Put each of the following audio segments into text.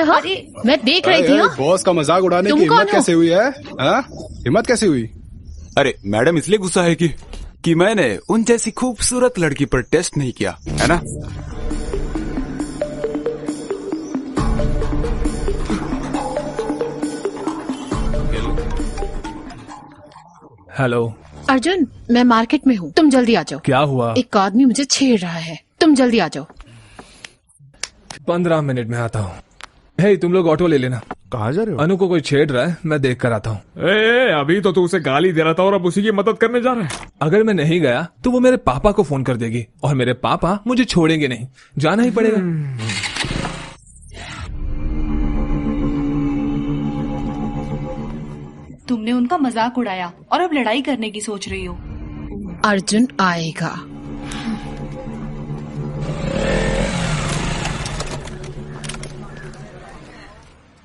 है? हाँ, मैं देख रही थी। बॉस का मजाक उड़ाने की हिम्मत कैसे हुई है? हिम्मत कैसे हुई? अरे मैडम इसलिए गुस्सा है कि मैंने उन जैसी खूबसूरत लड़की पर टेस्ट नहीं किया है ना। हेलो अर्जुन, मैं मार्केट में हूँ, तुम जल्दी आ जाओ। क्या हुआ? एक आदमी मुझे छेड़ रहा है, तुम जल्दी आ जाओ। 15 मिनट में आता हूँ। हे, तुम लोग ऑटो ले लेना। कहाँ जा रहे हो? अनु को कोई छेड़ रहा है, मैं देख कर आता हूँ। अभी तो तू उसे गाली दे रहा था और अब उसी की मदद करने जा रहा है। अगर मैं नहीं गया तो वो मेरे पापा को फोन कर देगी और मेरे पापा मुझे छोड़ेंगे नहीं, जाना ही पड़ेगा। तुमने उनका मजाक उड़ाया और अब लड़ाई करने की सोच रही हो। अर्जुन आएगा।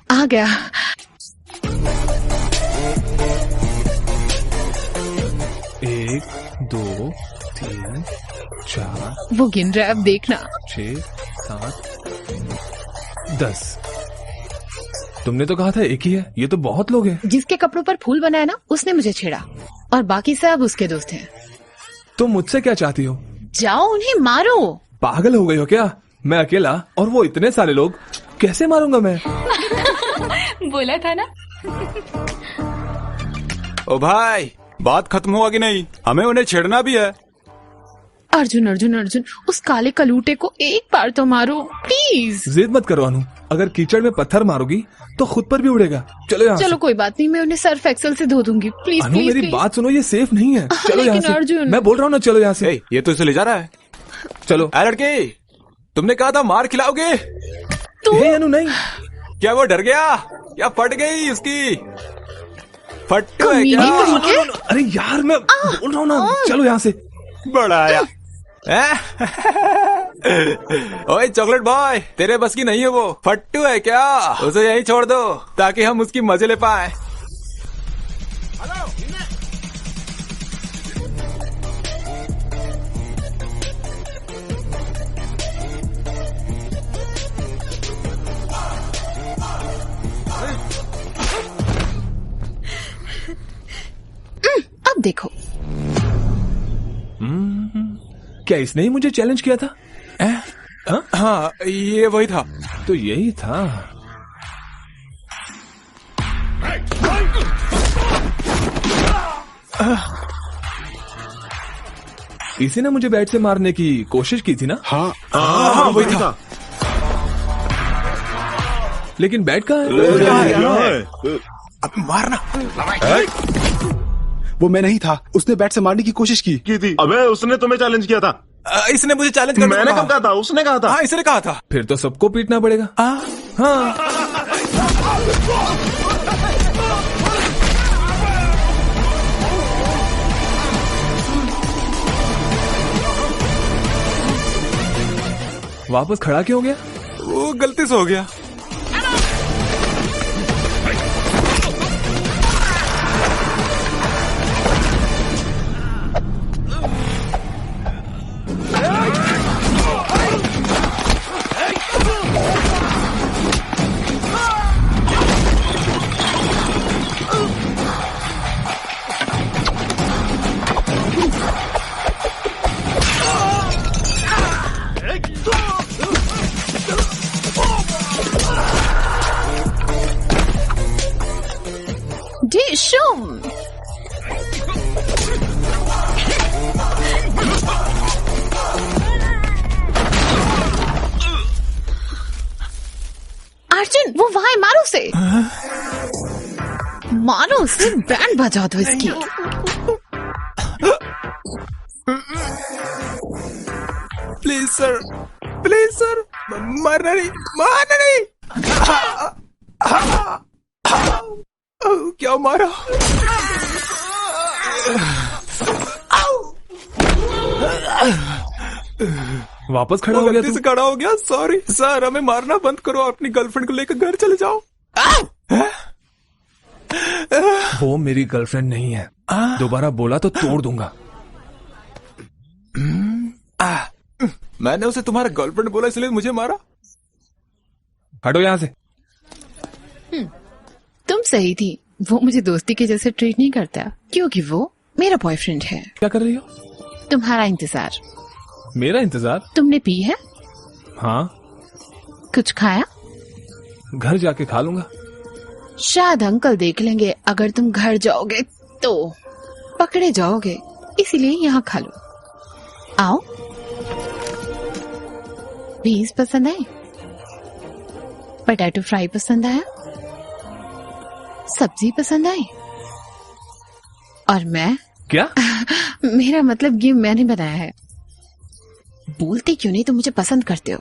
आ गया। एक, 2, 3, 4, वो गिन रहा है, अब देखना। 6, 7, 10। तुमने तो कहा था एक ही है, ये तो बहुत लोग हैं। जिसके कपड़ों पर फूल बनाया ना, उसने मुझे छेड़ा और बाकी सब उसके दोस्त हैं। तुम मुझसे क्या चाहती हो? जाओ उन्हें मारो। पागल हो गई हो क्या? मैं अकेला और वो इतने सारे लोग, कैसे मारूंगा मैं? बोला था ना। ओ भाई, बात खत्म हुआ कि नहीं? हमें उन्हें छेड़ना भी है। अर्जुन अर्जुन अर्जुन, उस काले कलूटे को एक बार तो मारो प्लीज। जिद मत करो अनु, अगर कीचड़ में पत्थर मारोगी तो खुद पर भी उड़ेगा। चलो यहाँ चलो कोई बात नहीं, मैं उन्हें सर्फ एक्सेल से धो दूंगी। प्लीज अनु प्लीज मेरी प्लीज। बात सुनो, ये सेफ नहीं है। चलो यहाँ से। अर्जुन, मैं बोल रहा हूँ ना, चलो यहाँ से। ये तो इसे ले जा रहा है। चलो। लड़के, तुमने कहा था मार खिलाओगे। हे अनु नहीं। क्या वो डर गया या फट गई उसकी? फट्टू है क्या? अरे यार मैं बोल रहा हूँ ना, चलो यहाँ से। बड़ा आया। ओए चॉकलेट बॉय, तेरे बस की नहीं है वो। फट्टू है क्या? उसे यहीं छोड़ दो ताकि हम उसकी मजे ले पाए। अब देखो। क्या इसने ही मुझे चैलेंज किया था? हाँ, ये वही था। तो यही था। इसी ने मुझे बैट से मारने की कोशिश की थी ना? हाँ, वही था। लेकिन बैट कहाँ है? अब मारना। वो मैं नहीं था, उसने बैट से मारने की कोशिश की थी। अबे उसने तुम्हें चैलेंज किया था। इसने मुझे चैलेंज करने मैंने कब कहा था? उसने कहा था। हाँ, इसने कहा था। फिर तो सबको पीटना पड़ेगा। हाँ। वापस खड़ा क्यों हो गया? वो गलती से हो गया। अर्जुन वो वहां है, मारो उसे। मारो उसे, बैंड बजा दो इसकी। प्लीज सर, प्लीज सर, मारना नहीं, मारना नहीं। क्या मारा? वापस खड़ा हो गया तू? खड़ा हो गया। सॉरी सर, हमें मारना बंद करो, अपनी गर्लफ्रेंड को लेकर घर चले जाओ। वो मेरी गर्लफ्रेंड नहीं है, दोबारा बोला तो तोड़ दूंगा। मैंने उसे तुम्हारा गर्लफ्रेंड बोला इसलिए मुझे मारा। हटो यहाँ से। सही थी, वो मुझे दोस्ती के जैसे ट्रीट नहीं करता क्योंकि वो मेरा बॉयफ्रेंड है। क्या कर रही हो? तुम्हारा इंतजार। मेरा इंतजार? तुमने पी है? हाँ, कुछ खाया? घर जाके खा लूंगा। शायद अंकल देख लेंगे अगर तुम घर जाओगे तो पकड़े जाओगे, इसीलिए यहाँ खा लो। आओ। पीस पसंद आए? पोटैटो फ्राई पसंद आया? सब्जी पसंद आई? और मैं क्या? मेरा मतलब ये मैंने बनाया है। बोलते क्यों नहीं, तुम मुझे पसंद करते हो।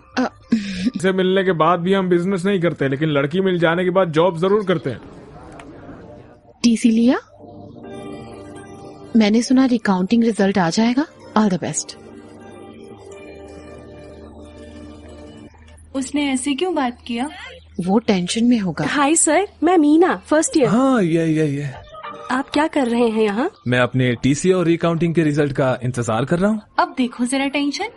से मिलने के बाद भी हम बिजनेस नहीं करते, लेकिन लड़की मिल जाने के बाद जॉब जरूर करते हैं। टीसी लिया? मैंने सुना रिकाउंटिंग रिजल्ट आ जाएगा। All the best. उसने ऐसे क्यों बात किया? वो टेंशन में होगा। हाय सर, मैं मीना, फर्स्ट ईयर। हाँ, ये आप क्या कर रहे हैं यहाँ? मैं अपने टीसी और रिकाउंटिंग के रिजल्ट का इंतजार कर रहा हूँ। अब देखो जरा टेंशन।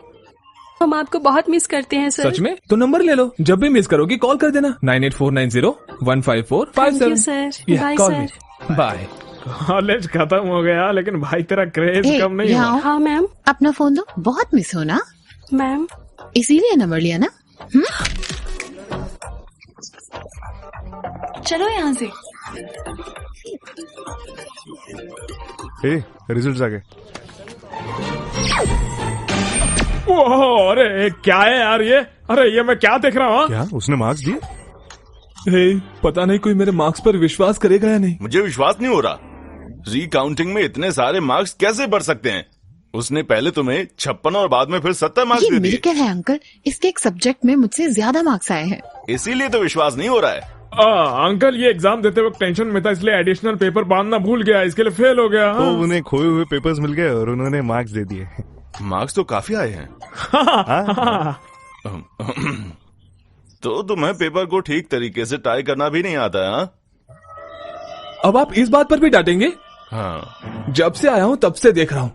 हम आपको बहुत मिस करते हैं सर। सच में? तो नंबर ले लो, जब भी मिस करोगी कॉल कर देना। 9849015457। Thank you, sir. Bye, sir. Bye. College खत्म हो गया, लेकिन भाई तेरा क्रेज कम नहीं हुआ। यहाँ हाँ मैम। अपना फोन दो, बहुत मिस हो ना, मैम इसीलिए नंबर लिया ना। चलो यहाँ से। रिजल्ट आ गए। ओह, अरे क्या है यार ये? अरे ये मैं क्या देख रहा हूँ? क्या उसने मार्क्स दिए? पता नहीं कोई मेरे मार्क्स पर विश्वास करेगा या नहीं। मुझे विश्वास नहीं हो रहा। रिकाउंटिंग में इतने सारे मार्क्स कैसे बढ़ सकते हैं? उसने पहले तुम्हें 56 और बाद में फिर 70 मार्क्स ये दे दिए। मिरेकल है अंकल, इसके एक सब्जेक्ट में मुझसे ज्यादा मार्क्स आए हैं। इसीलिए तो विश्वास नहीं हो रहा है। अंकल ये एग्जाम देते वक्त टेंशन में था, इसलिए एडिशनल पेपर बांधना भूल गया, इसके लिए फेल हो गया। तो उन्हें खोए हुए पेपर्स मिल गए और उन्होंने मार्क्स दे दिए। मार्क्स तो काफी आए हैं। तो तुम्हें पेपर को ठीक तरीके से टाई करना भी नहीं आता है? हाँ? अब आप इस बात पर भी डांटेंगे? हाँ। जब से आया हूँ तब से देख रहा हूँ,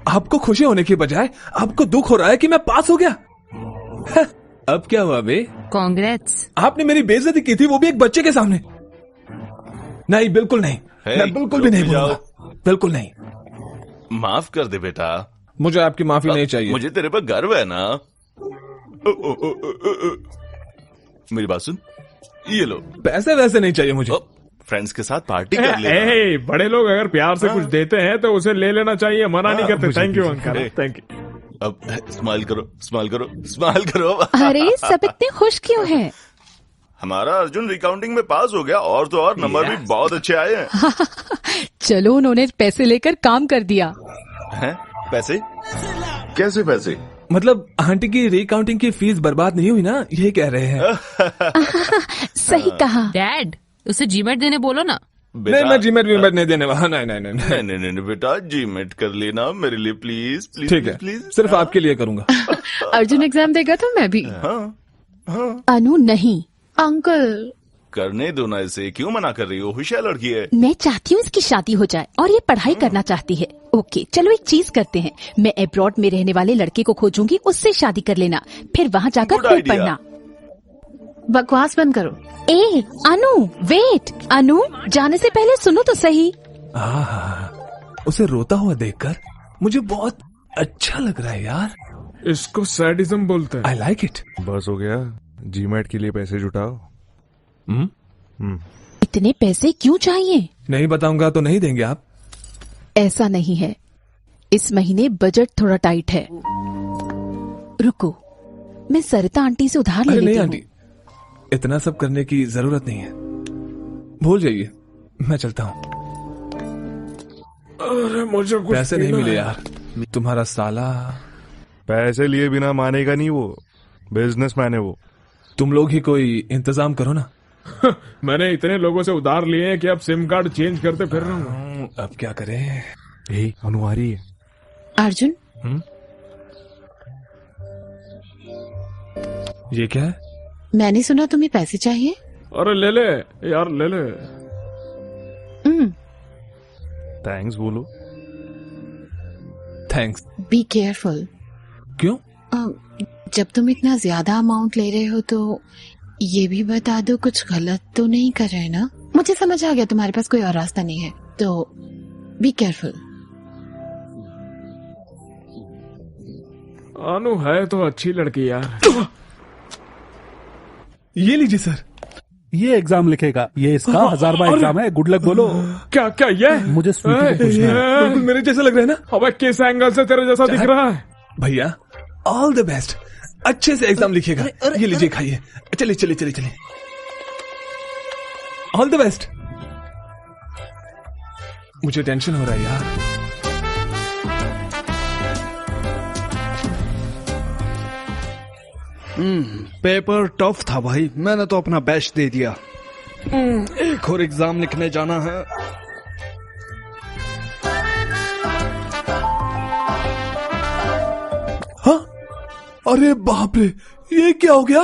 आपको खुशी होने की बजाय आपको दुख हो रहा है कि मैं पास हो गया। अब क्या हुआ बे? कांग्रेट्स। आपने मेरी बेइज्जती की थी, वो भी एक बच्चे के सामने। नहीं, बिल्कुल नहीं। मैं बिल्कुल भी नहीं बोलूंगा, बिल्कुल नहीं। माफ कर दे बेटा। मुझे आपकी माफी नहीं चाहिए। मुझे तेरे पर गर्व है ना। मेरी बात सुन, ये लो। पैसे वैसे नहीं चाहिए मुझे। फ्रेंड्स के साथ पार्टी कर ले। बड़े लोग अगर प्यार से कुछ देते हैं तो उसे ले लेना चाहिए, मना नहीं करते। Thank you uncle, thank you. अब स्माइल करो, स्माइल करो, स्माइल करो। अरे सब इतने खुश क्यों हैं? हमारा अर्जुन रिकाउंटिंग में पास हो गया, और तो और नंबर भी बहुत अच्छे आए हैं। चलो, उन्होंने पैसे लेकर काम कर दिया। हैं? पैसे? कैसे पैसे? मतलब आंटी की रिकाउंटिंग की फीस बर्बाद नहीं हुई ना, ये कह रहे हैं। सही कहा। डैड, उसे जीमेट देने बोलो ना। नहीं, मैं जीमेट वीमेट नहीं देने वाला। नहीं नहीं नहीं नहीं बेटा, जीमेट कर लेना मेरे लिए प्लीज प्लीज। ठीक है, प्लीज, सिर्फ आपके लिए करूंगा। अर्जुन एग्जाम देगा तो मैं भी। हाँ। अनु नहीं। अंकल करने दो ना इसे, क्यों मना कर रही हो? होशियार लड़की है। मैं चाहती हूँ इसकी शादी हो जाए और ये पढ़ाई करना चाहती है। ओके, चलो एक चीज करते हैं, मैं अब्रॉड में रहने वाले लड़के को खोजूंगी, उससे शादी कर लेना, फिर वहाँ जाकर खूब पढ़ना। बकवास बंद करो। ए अनु, वेट। अनु, जाने से पहले सुनो तो सही। उसे रोता हुआ देखकर मुझे बहुत अच्छा लग रहा है यार। इसको सैडिज्म बोलते हैं। I like it. बस हो गया, जीमेट के लिए पैसे जुटाओ। इतने पैसे क्यों चाहिए? नहीं बताऊंगा तो नहीं देंगे आप? ऐसा नहीं है, इस महीने बजट थोड़ा टाइट है। रुको, मैं सरिता आंटी से उधार ले लेती हूँ। आंटी, इतना सब करने की जरूरत नहीं है, भूल जाइए, मैं चलता हूँ। अरे मुझे कुछ पैसे नहीं मिले यार। तुम्हारा साला पैसे लिए बिना मानेगा नहीं, वो बिजनेसमैन है वो। तुम लोग ही कोई इंतजाम करो ना। मैंने इतने लोगों से उधार लिए हैं कि अब सिम कार्ड चेंज करते फिर रहा हूँ। अब क्या करें? अनु आ रही है। अर्जुन, ये क्या है? मैंने सुना तुम्हें पैसे चाहिए। अरे ले ले यार, ले ले। थैंक्स बोलो। थैंक्स। Be careful. क्यों? जब तुम इतना ज्यादा अमाउंट ले रहे हो तो ये भी बता दो कुछ गलत तो नहीं कर रहे ना? मुझे समझ आ गया तुम्हारे पास कोई और रास्ता नहीं है, तो बी केयरफुल। अनु है तो अच्छी लड़की यार। ये लीजिए सर, ये एग्जाम लिखेगा, ये इसका 1000वां एग्जाम है। गुड लक बोलो। क्या क्या ये? मुझे स्वीटी को पूछना है। बिल्कुल मेरे जैसा लग रहा है ना? अबे किस एंगल से तेरे जैसा दिख रहा है? भैया ऑल द बेस्ट, अच्छे से एग्जाम लिखिएगा। ये लीजिए खाइए। चलिए चलिए चलिए चलिए, ऑल द बेस्ट। मुझे टेंशन हो रहा है यार। पेपर टफ था भाई, मैंने तो अपना बेस्ट दे दिया। एक और एग्जाम लिखने जाना है। हाँ, अरे बाप रे, ये क्या हो गया?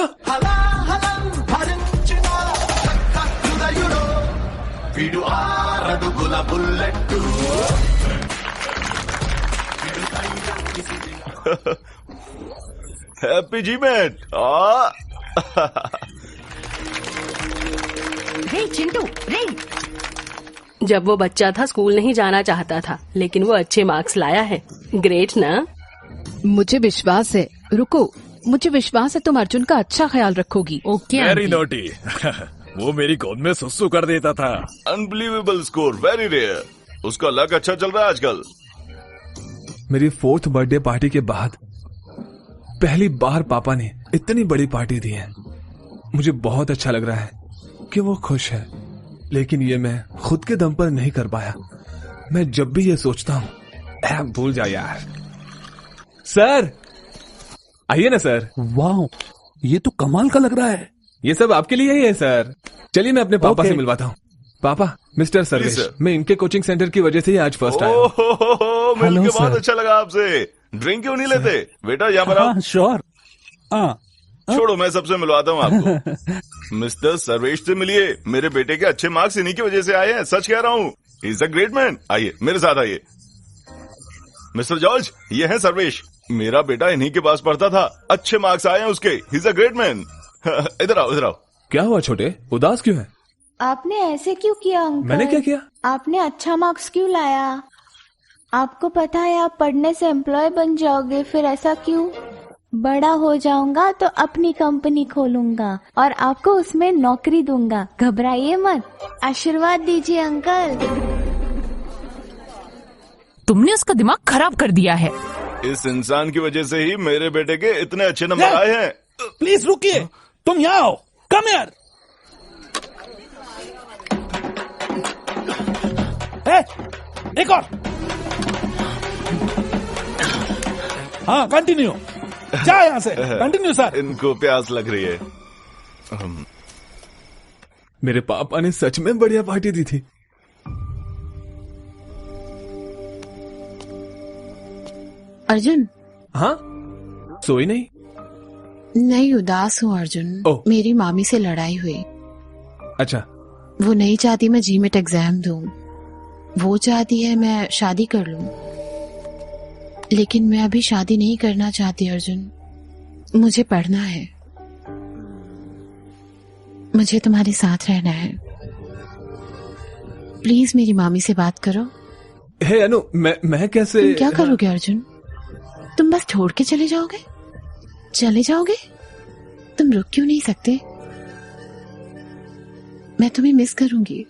Happy GMAT. रे चिंटू रे। जब वो बच्चा था स्कूल नहीं जाना चाहता था, लेकिन वो अच्छे मार्क्स लाया है। ग्रेट ना? मुझे विश्वास है, रुको, मुझे विश्वास है तुम अर्जुन का अच्छा ख्याल रखोगी। Okay very naughty. वो मेरी गोद में सुसु कर देता था। Unbelievable score, very rare. उसका लक अच्छा चल रहा है आजकल। मेरी 4th बर्थडे पार्टी के बाद पहली बार पापा ने इतनी बड़ी पार्टी दी है। मुझे बहुत अच्छा लग रहा है कि वो खुश है, लेकिन ये मैं खुद के दम पर नहीं कर पाया। मैं जब भी ये सोचता हूँ, भूल जा यार। सर आइए ना सर। वाह, ये तो कमाल का लग रहा है। ये सब आपके लिए ही है सर। चलिए मैं अपने पापा से मिलवाता हूँ। पापा, मिस्टर सर्वेश, मैं इनके कोचिंग सेंटर की वजह से ही आज फर्स्ट आया हूँ। मिलके बहुत अच्छा लगा आपसे। ड्रिंक क्यों नहीं लेते बेटा? यहाँ पर आओ। श्योर। छोड़ो, मैं सबसे मिलवाता हूँ आपको। मिस्टर सर्वेश से मिलिए। मेरे बेटे के अच्छे मार्क्स इन्हीं की वजह से आए हैं, सच कह रहा हूँ। He is a great man. आइए मेरे साथ आइए। मिस्टर जॉर्ज, ये है सर्वेश। मेरा बेटा इन्हीं के पास पढ़ता था, अच्छे मार्क्स आए हैं उसके। He is a great man. इधर आओ, इधर आओ। क्या हुआ छोटे, उदास क्यों है? आपने ऐसे क्यों किया अंकल? मैंने क्या किया? आपने अच्छा मार्क्स क्यों लाया? आपको पता है आप पढ़ने से एम्प्लॉय बन जाओगे, फिर ऐसा क्यों? बड़ा हो जाऊंगा तो अपनी कंपनी खोलूंगा और आपको उसमें नौकरी दूंगा। घबराइए मत, आशीर्वाद दीजिए अंकल। तुमने उसका दिमाग खराब कर दिया है। इस इंसान की वजह से ही मेरे बेटे के इतने अच्छे नंबर आए हैं। प्लीज रुकिए, तुम यहाँ आओ। Come here. एक और। हाँ कंटिन्यू। जा यहाँ से, कंटिन्यू सर। इनको प्यास लग रही है। मेरे पापा ने सच में बढ़िया पार्टी दी थी। अर्जुन। हाँ, सोई नहीं? नहीं, उदास हूँ अर्जुन। मेरी मामी से लड़ाई हुई। अच्छा। वो नहीं चाहती मैं जीमेट एग्जाम दूं, वो चाहती है मैं शादी कर लूं। लेकिन मैं अभी शादी नहीं करना चाहती अर्जुन, मुझे पढ़ना है। मुझे तुम्हारे साथ रहना है। प्लीज मेरी मामी से बात करो। हे अनु, मैं कैसे? तुम क्या करोगे अर्जुन? तुम बस छोड़ के चले जाओगे? चले जाओगे? तुम रुक क्यों नहीं सकते? मैं तुम्हें मिस करूंगी।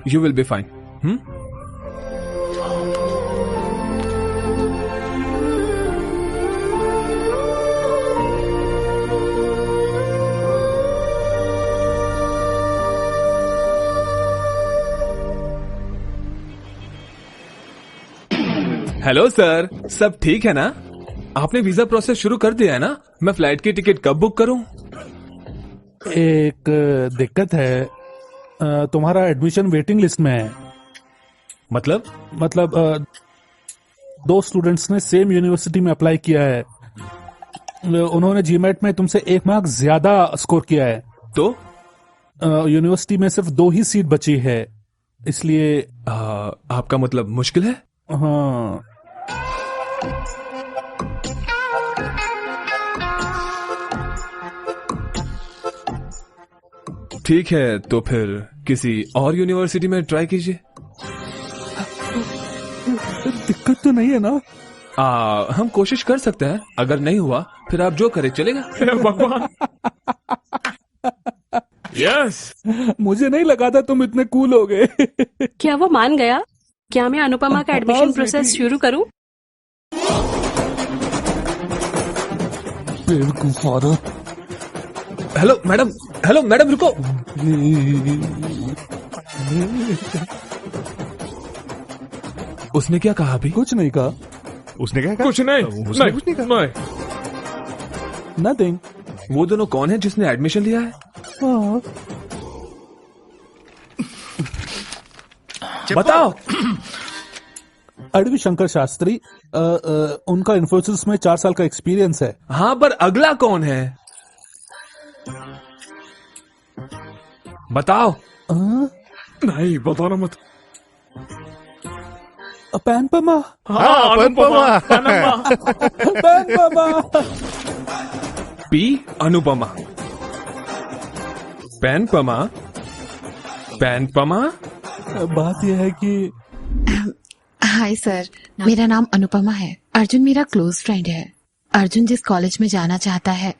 You will be fine. Hello sir, सब ठीक है ना? आपने वीजा प्रोसेस शुरू कर दिया है ना? मैं फ्लाइट की टिकट कब बुक करूं? एक दिक्कत है, तुम्हारा एडमिशन वेटिंग लिस्ट में है। मतलब 2 स्टूडेंट्स ने सेम यूनिवर्सिटी में अप्लाई किया है। उन्होंने जीमेट में तुमसे 1 मार्क ज्यादा स्कोर किया है। तो यूनिवर्सिटी में सिर्फ 2 ही सीट बची है, इसलिए आपका मतलब मुश्किल है? हाँ। ठीक है, तो फिर किसी और यूनिवर्सिटी में ट्राई कीजिए। दिक्कत तो नहीं है ना? हम कोशिश कर सकते हैं, अगर नहीं हुआ फिर आप जो करे चलेगा। भगवान। यस। मुझे नहीं लगा था तुम इतने कूल हो गए। क्या वो मान गया? क्या मैं अनुपमा का एडमिशन प्रोसेस शुरू करूं? हेलो मैडम रुको। उसने क्या कहा अभी? कुछ नहीं कहा। उसने क्या कहा? कुछ नहीं। उसने कुछ नहीं कहा। नथिंग। वो दोनों कौन है जिसने एडमिशन लिया है? बताओ। अडवी शंकर शास्त्री, उनका इन्फोसिस में 4 साल का एक्सपीरियंस है। हाँ, पर अगला कौन है? बताओ। नहीं, बताना मत। पैनपमा। हाँ, पैनपमा। पैनपमा। पी अनुपमा। पैनपमा। बात यह है कि हाय सर, मेरा नाम अनुपमा है। अर्जुन मेरा क्लोज फ्रेंड है। अर्जुन जिस कॉलेज में जाना चाहता है,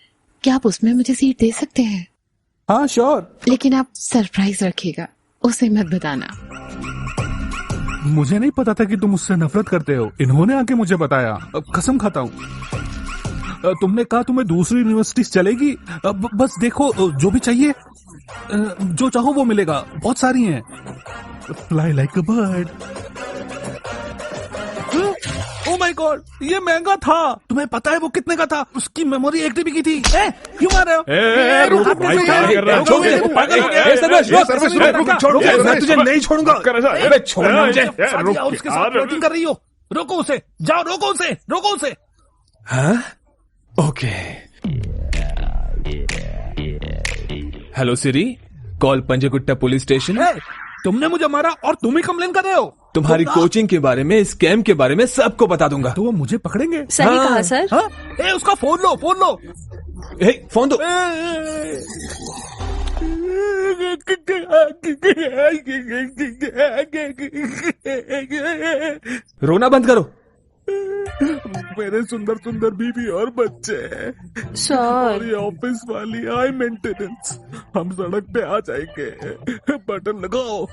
क्या आप उसमें मुझे सीट दे सकते हैं? हाँ श्योर। लेकिन आप सरप्राइज रखिएगा, उसे मत बताना। मुझे नहीं पता था कि तुम उससे नफरत करते हो। इन्होंने आके मुझे बताया। कसम खाता हूँ। तुमने कहा तुम्हें दूसरी यूनिवर्सिटी चलेगी। बस देखो, जो भी चाहिए, जो चाहो वो मिलेगा। बहुत सारी हैं। Fly like a bird. Oh my God, ये महंगा था। तुम्हें पता है वो कितने का था? उसकी मेमोरी 1 TB की थी। क्यों मार रहे हो? मैं तुझे नहीं छोड़ूंगा। छोड़ना मुझे। और उसके साथ फ्लर्टिंग कर रही हो। रोको उसे, जाओ, रोको उसे। हाँ, ओके। हेलो सिरी, कॉल पंजगुट्टा पुलिस स्टेशन। तुमने मुझे मारा और तुम ही कंप्लेन कर रहे हो। तुम्हारी कोचिंग के बारे में, स्कैम के बारे में सबको बता दूंगा। तो वो मुझे पकड़ेंगे। सही कहा सर। हाँ? उसका फोन लो। फोन दो। रोना बंद करो। मेरे सुंदर बीवी और बच्चे। सर, ऑफिस वाली हाई मेंटेनेंस। हम सड़क पे आ जाएंगे। बटन लगाओ,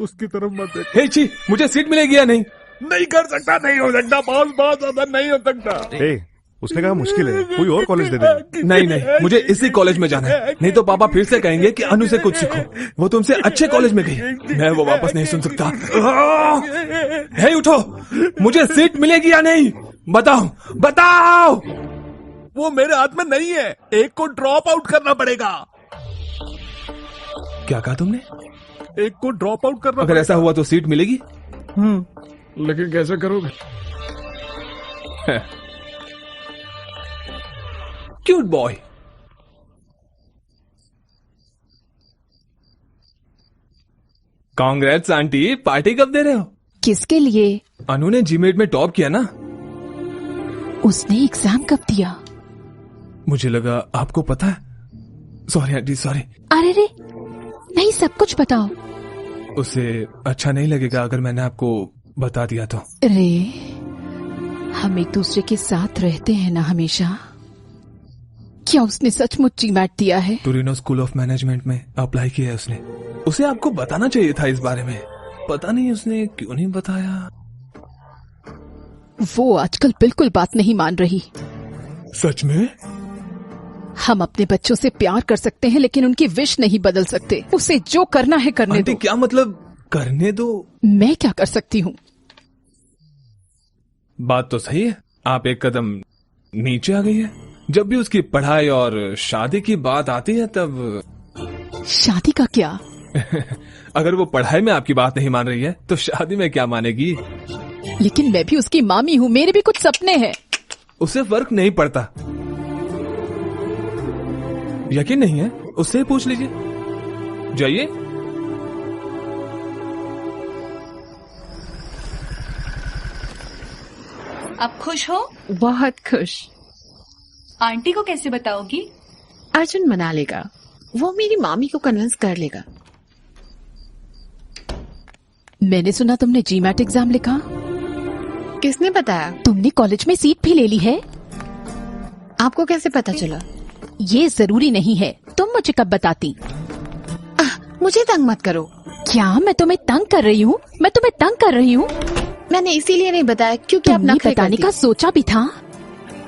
उसकी तरफ मत देखो। हे छी, मुझे सीट मिलेगी या नहीं? नहीं कर सकता, नहीं हो सकता, बहुत ज्यादा नहीं हो सकता। उसने कहा मुश्किल है, कोई और कॉलेज दे दे। नहीं, मुझे इसी कॉलेज में जाना है। नहीं तो पापा फिर से कहेंगे कि अनु से कुछ सीखो। वो तुमसे अच्छे कॉलेज में गई। मैं वो वापस नहीं सुन सकता। हे उठो, मुझे सीट मिलेगी या नहीं? बताओ। वो मेरे हाथ में नहीं है। एक को ड्रॉप आउट करना पड़ेगा। क्या कहा तुमने? एक को ड्रॉप आउट करना। अगर ऐसा हुआ तो सीट मिलेगी? लेकिन कैसे करोगे? Cute boy. Congrats aunty, party कब दे रहे हो? किसके लिए? अनु ने जीमेट में टॉप किया ना। उसने एग्जाम कब दिया? मुझे लगा आपको पता है। Sorry aunty, sorry. अरे रे, नहीं, सब कुछ बताओ। उसे अच्छा नहीं लगेगा अगर मैंने आपको बता दिया तो। रे, हम एक दूसरे के साथ रहते हैं ना हमेशा। क्या उसने सचमुच जीमैट दिया है? टोरिनो स्कूल ऑफ मैनेजमेंट में अप्लाई किया है उसने। उसे आपको बताना चाहिए था इस बारे में। पता नहीं उसने क्यों नहीं बताया। वो आजकल बिल्कुल बात नहीं मान रही। सच में? हम अपने बच्चों से प्यार कर सकते हैं, लेकिन उनकी विश नहीं बदल सकते। उसे जो करना है करने दो। क्या मतलब करने दो? मैं क्या कर सकती हूँ? बात तो सही है, आप एक कदम नीचे आ गई है। जब भी उसकी पढ़ाई और शादी की बात आती है तब। शादी का क्या? अगर वो पढ़ाई में आपकी बात नहीं मान रही है तो शादी में क्या मानेगी? लेकिन मैं भी उसकी मामी हूँ, मेरे भी कुछ सपने हैं। उसे फर्क नहीं पड़ता। यकीन नहीं है? उससे पूछ लीजिए। जाइए। आप खुश हो? बहुत खुश। आंटी को कैसे बताओगी? अर्जुन मना लेगा। वो मेरी मामी को कन्विंस कर लेगा। मैंने सुना तुमने जीमैट एग्जाम लिखा। किसने बताया? तुमने कॉलेज में सीट भी ले ली है। आपको कैसे पता चला? ये जरूरी नहीं है, तुम मुझे कब बताती। मुझे तंग मत करो। क्या मैं तुम्हें तंग कर रही हूँ? मैं तुम्हें तंग कर रही हूँ? मैंने इसीलिए नहीं बताया क्योंकि आप नखरे बताने का सोचा भी था।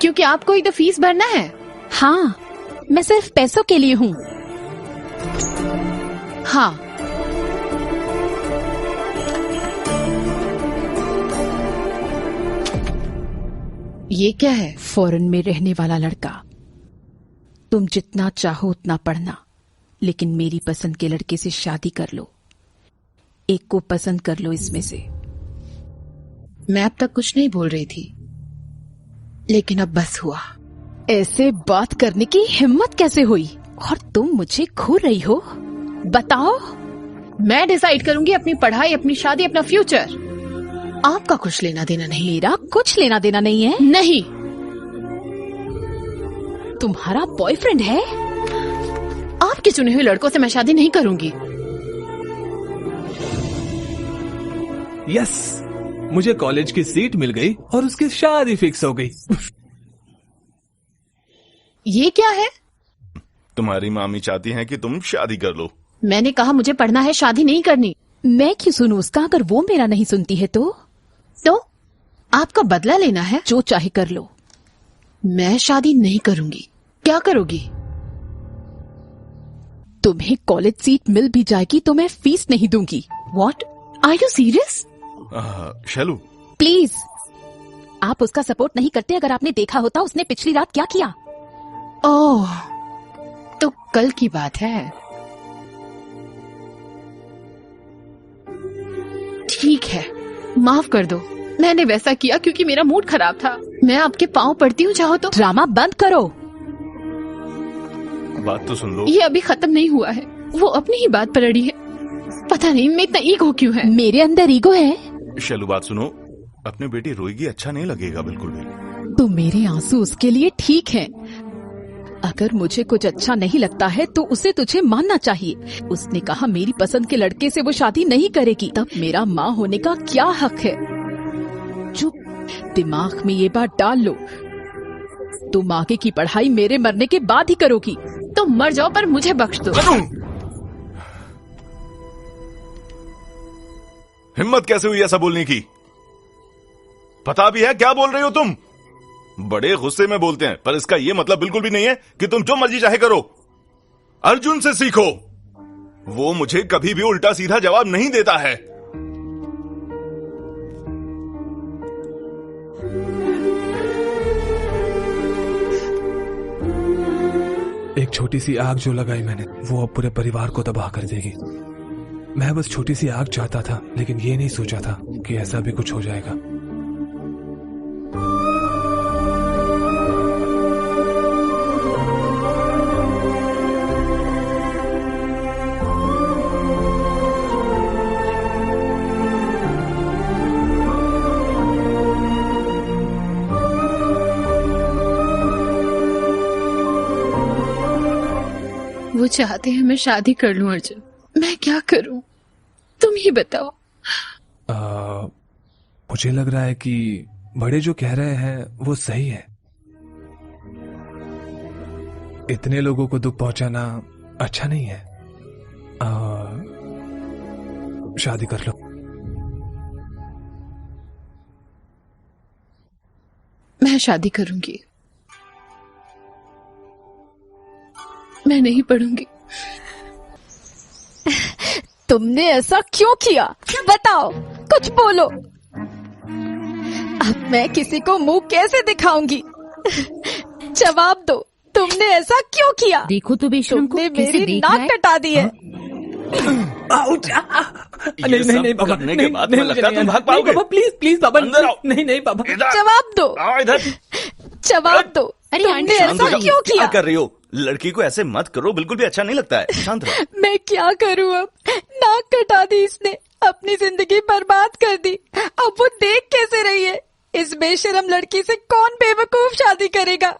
क्योंकि आपको ही तो फीस भरना है। हाँ, मैं सिर्फ पैसों के लिए हूँ। हाँ, ये क्या है? फॉरेन में रहने वाला लड़का। तुम जितना चाहो उतना पढ़ना, लेकिन मेरी पसंद के लड़के से शादी कर लो। एक को पसंद कर लो इसमें से। मैं अब तक कुछ नहीं बोल रही थी, लेकिन अब बस हुआ। ऐसे बात करने की हिम्मत कैसे हुई? और तुम मुझे घूर रही हो? बताओ। मैं डिसाइड करूंगी अपनी पढ़ाई, अपनी शादी, अपना फ्यूचर। आपका कुछ लेना देना नहीं। मेरा कुछ लेना देना नहीं है। नहीं। तुम्हारा बॉयफ्रेंड है? आपके चुने हुए लड़कों से मैं शादी नहीं करूंगी। यस, मुझे कॉलेज की सीट मिल गई और उसकी शादी फिक्स हो गई। ये क्या है? तुम्हारी मामी चाहती हैं कि तुम शादी कर लो। मैंने कहा मुझे पढ़ना है, शादी नहीं करनी। मैं क्यों सुनूं उसका? अगर वो मेरा नहीं सुनती है तो आपका बदला लेना है? जो चाहे कर लो। मैं शादी नहीं करूंगी। क्या करोगी? तुम्हें कॉलेज सीट मिल भी जाएगी तो मैं फीस नहीं दूंगी। What? Are you serious? Shailu, please. आप उसका सपोर्ट नहीं करते। अगर आपने देखा होता उसने पिछली रात क्या किया। ओह, तो कल की बात है। ठीक है, माफ कर दो। मैंने वैसा किया क्योंकि मेरा मूड खराब था। मैं आपके पाँव पड़ती हूँ, चाहो तो। ड्रामा बंद करो। बात तो सुन लो। ये अभी खत्म नहीं हुआ है। वो अपनी ही बात पर अड़ी है। पता नहीं मैं इतना ईगो क्यों है। मेरे अंदर ईगो है। शैलू, बात सुनो। अपनी बेटी रोएगी, अच्छा नहीं लगेगा बिल्कुल भी। तो मेरे आंसू उसके लिए ठीक हैं। अगर मुझे कुछ अच्छा नहीं लगता है तो उसे तुझे मानना चाहिए। उसने कहा मेरी पसंद के लड़के से वो शादी नहीं करेगी, तब मेरा माँ होने का क्या हक है? चुप। दिमाग में ये बात डाल लो। तुम आगे की पढ़ाई मेरे मरने के बाद ही करोगी। तो मर जाओ, पर मुझे बख्श दो। हिम्मत कैसे हुई ऐसा बोलने की? पता भी है क्या बोल रही हो तुम? बड़े गुस्से में बोलते हैं, पर इसका ये मतलब बिल्कुल भी नहीं है कि तुम जो मर्जी चाहे करो। अर्जुन से सीखो। वो मुझे कभी भी उल्टा सीधा जवाब नहीं देता है। एक छोटी सी आग जो लगाई मैंने, वो अब पूरे परिवार को तबाह कर देगी। मैं बस छोटी सी आग चाहता था, लेकिन ये नहीं सोचा था कि ऐसा भी कुछ हो जाएगा। वो चाहते हैं मैं शादी कर लूं। अर्जुन, मैं क्या करूं? तुम ही बताओ। मुझे लग रहा है कि बड़े जो कह रहे हैं वो सही है। इतने लोगों को दुख पहुंचाना अच्छा नहीं है। शादी कर लो। मैं शादी करूंगी। मैं नहीं पढ़ूंगी। तुमने ऐसा क्यों किया? बताओ, कुछ बोलो। अब मैं किसी को मुंह कैसे दिखाऊंगी? जवाब दो, तुमने ऐसा क्यों किया? देखो तो बेशरम को तुमने कैसे मेरी देख रहा नाक है। कटा दी है। नहीं बाबा, करने के बाद तुम्हें लगता है तुम भाग पाओगे? प्लीज बाबा, अंदर आओ। नहीं बाबा। जवाब दो, इधर। जवाब दो। अरे तुमने शांत ऐसा क्यों क्या किया? कर रही हो? लड़की को ऐसे मत करो, बिल्कुल भी अच्छा नहीं लगता है। शांत रहो। मैं क्या करूं अब? नाक कटा दी इसने, अपनी जिंदगी बर्बाद कर दी। अब वो देख कैसे रही है? इस बेशरम लड़की से कौन बेवकूफ शादी करेगा?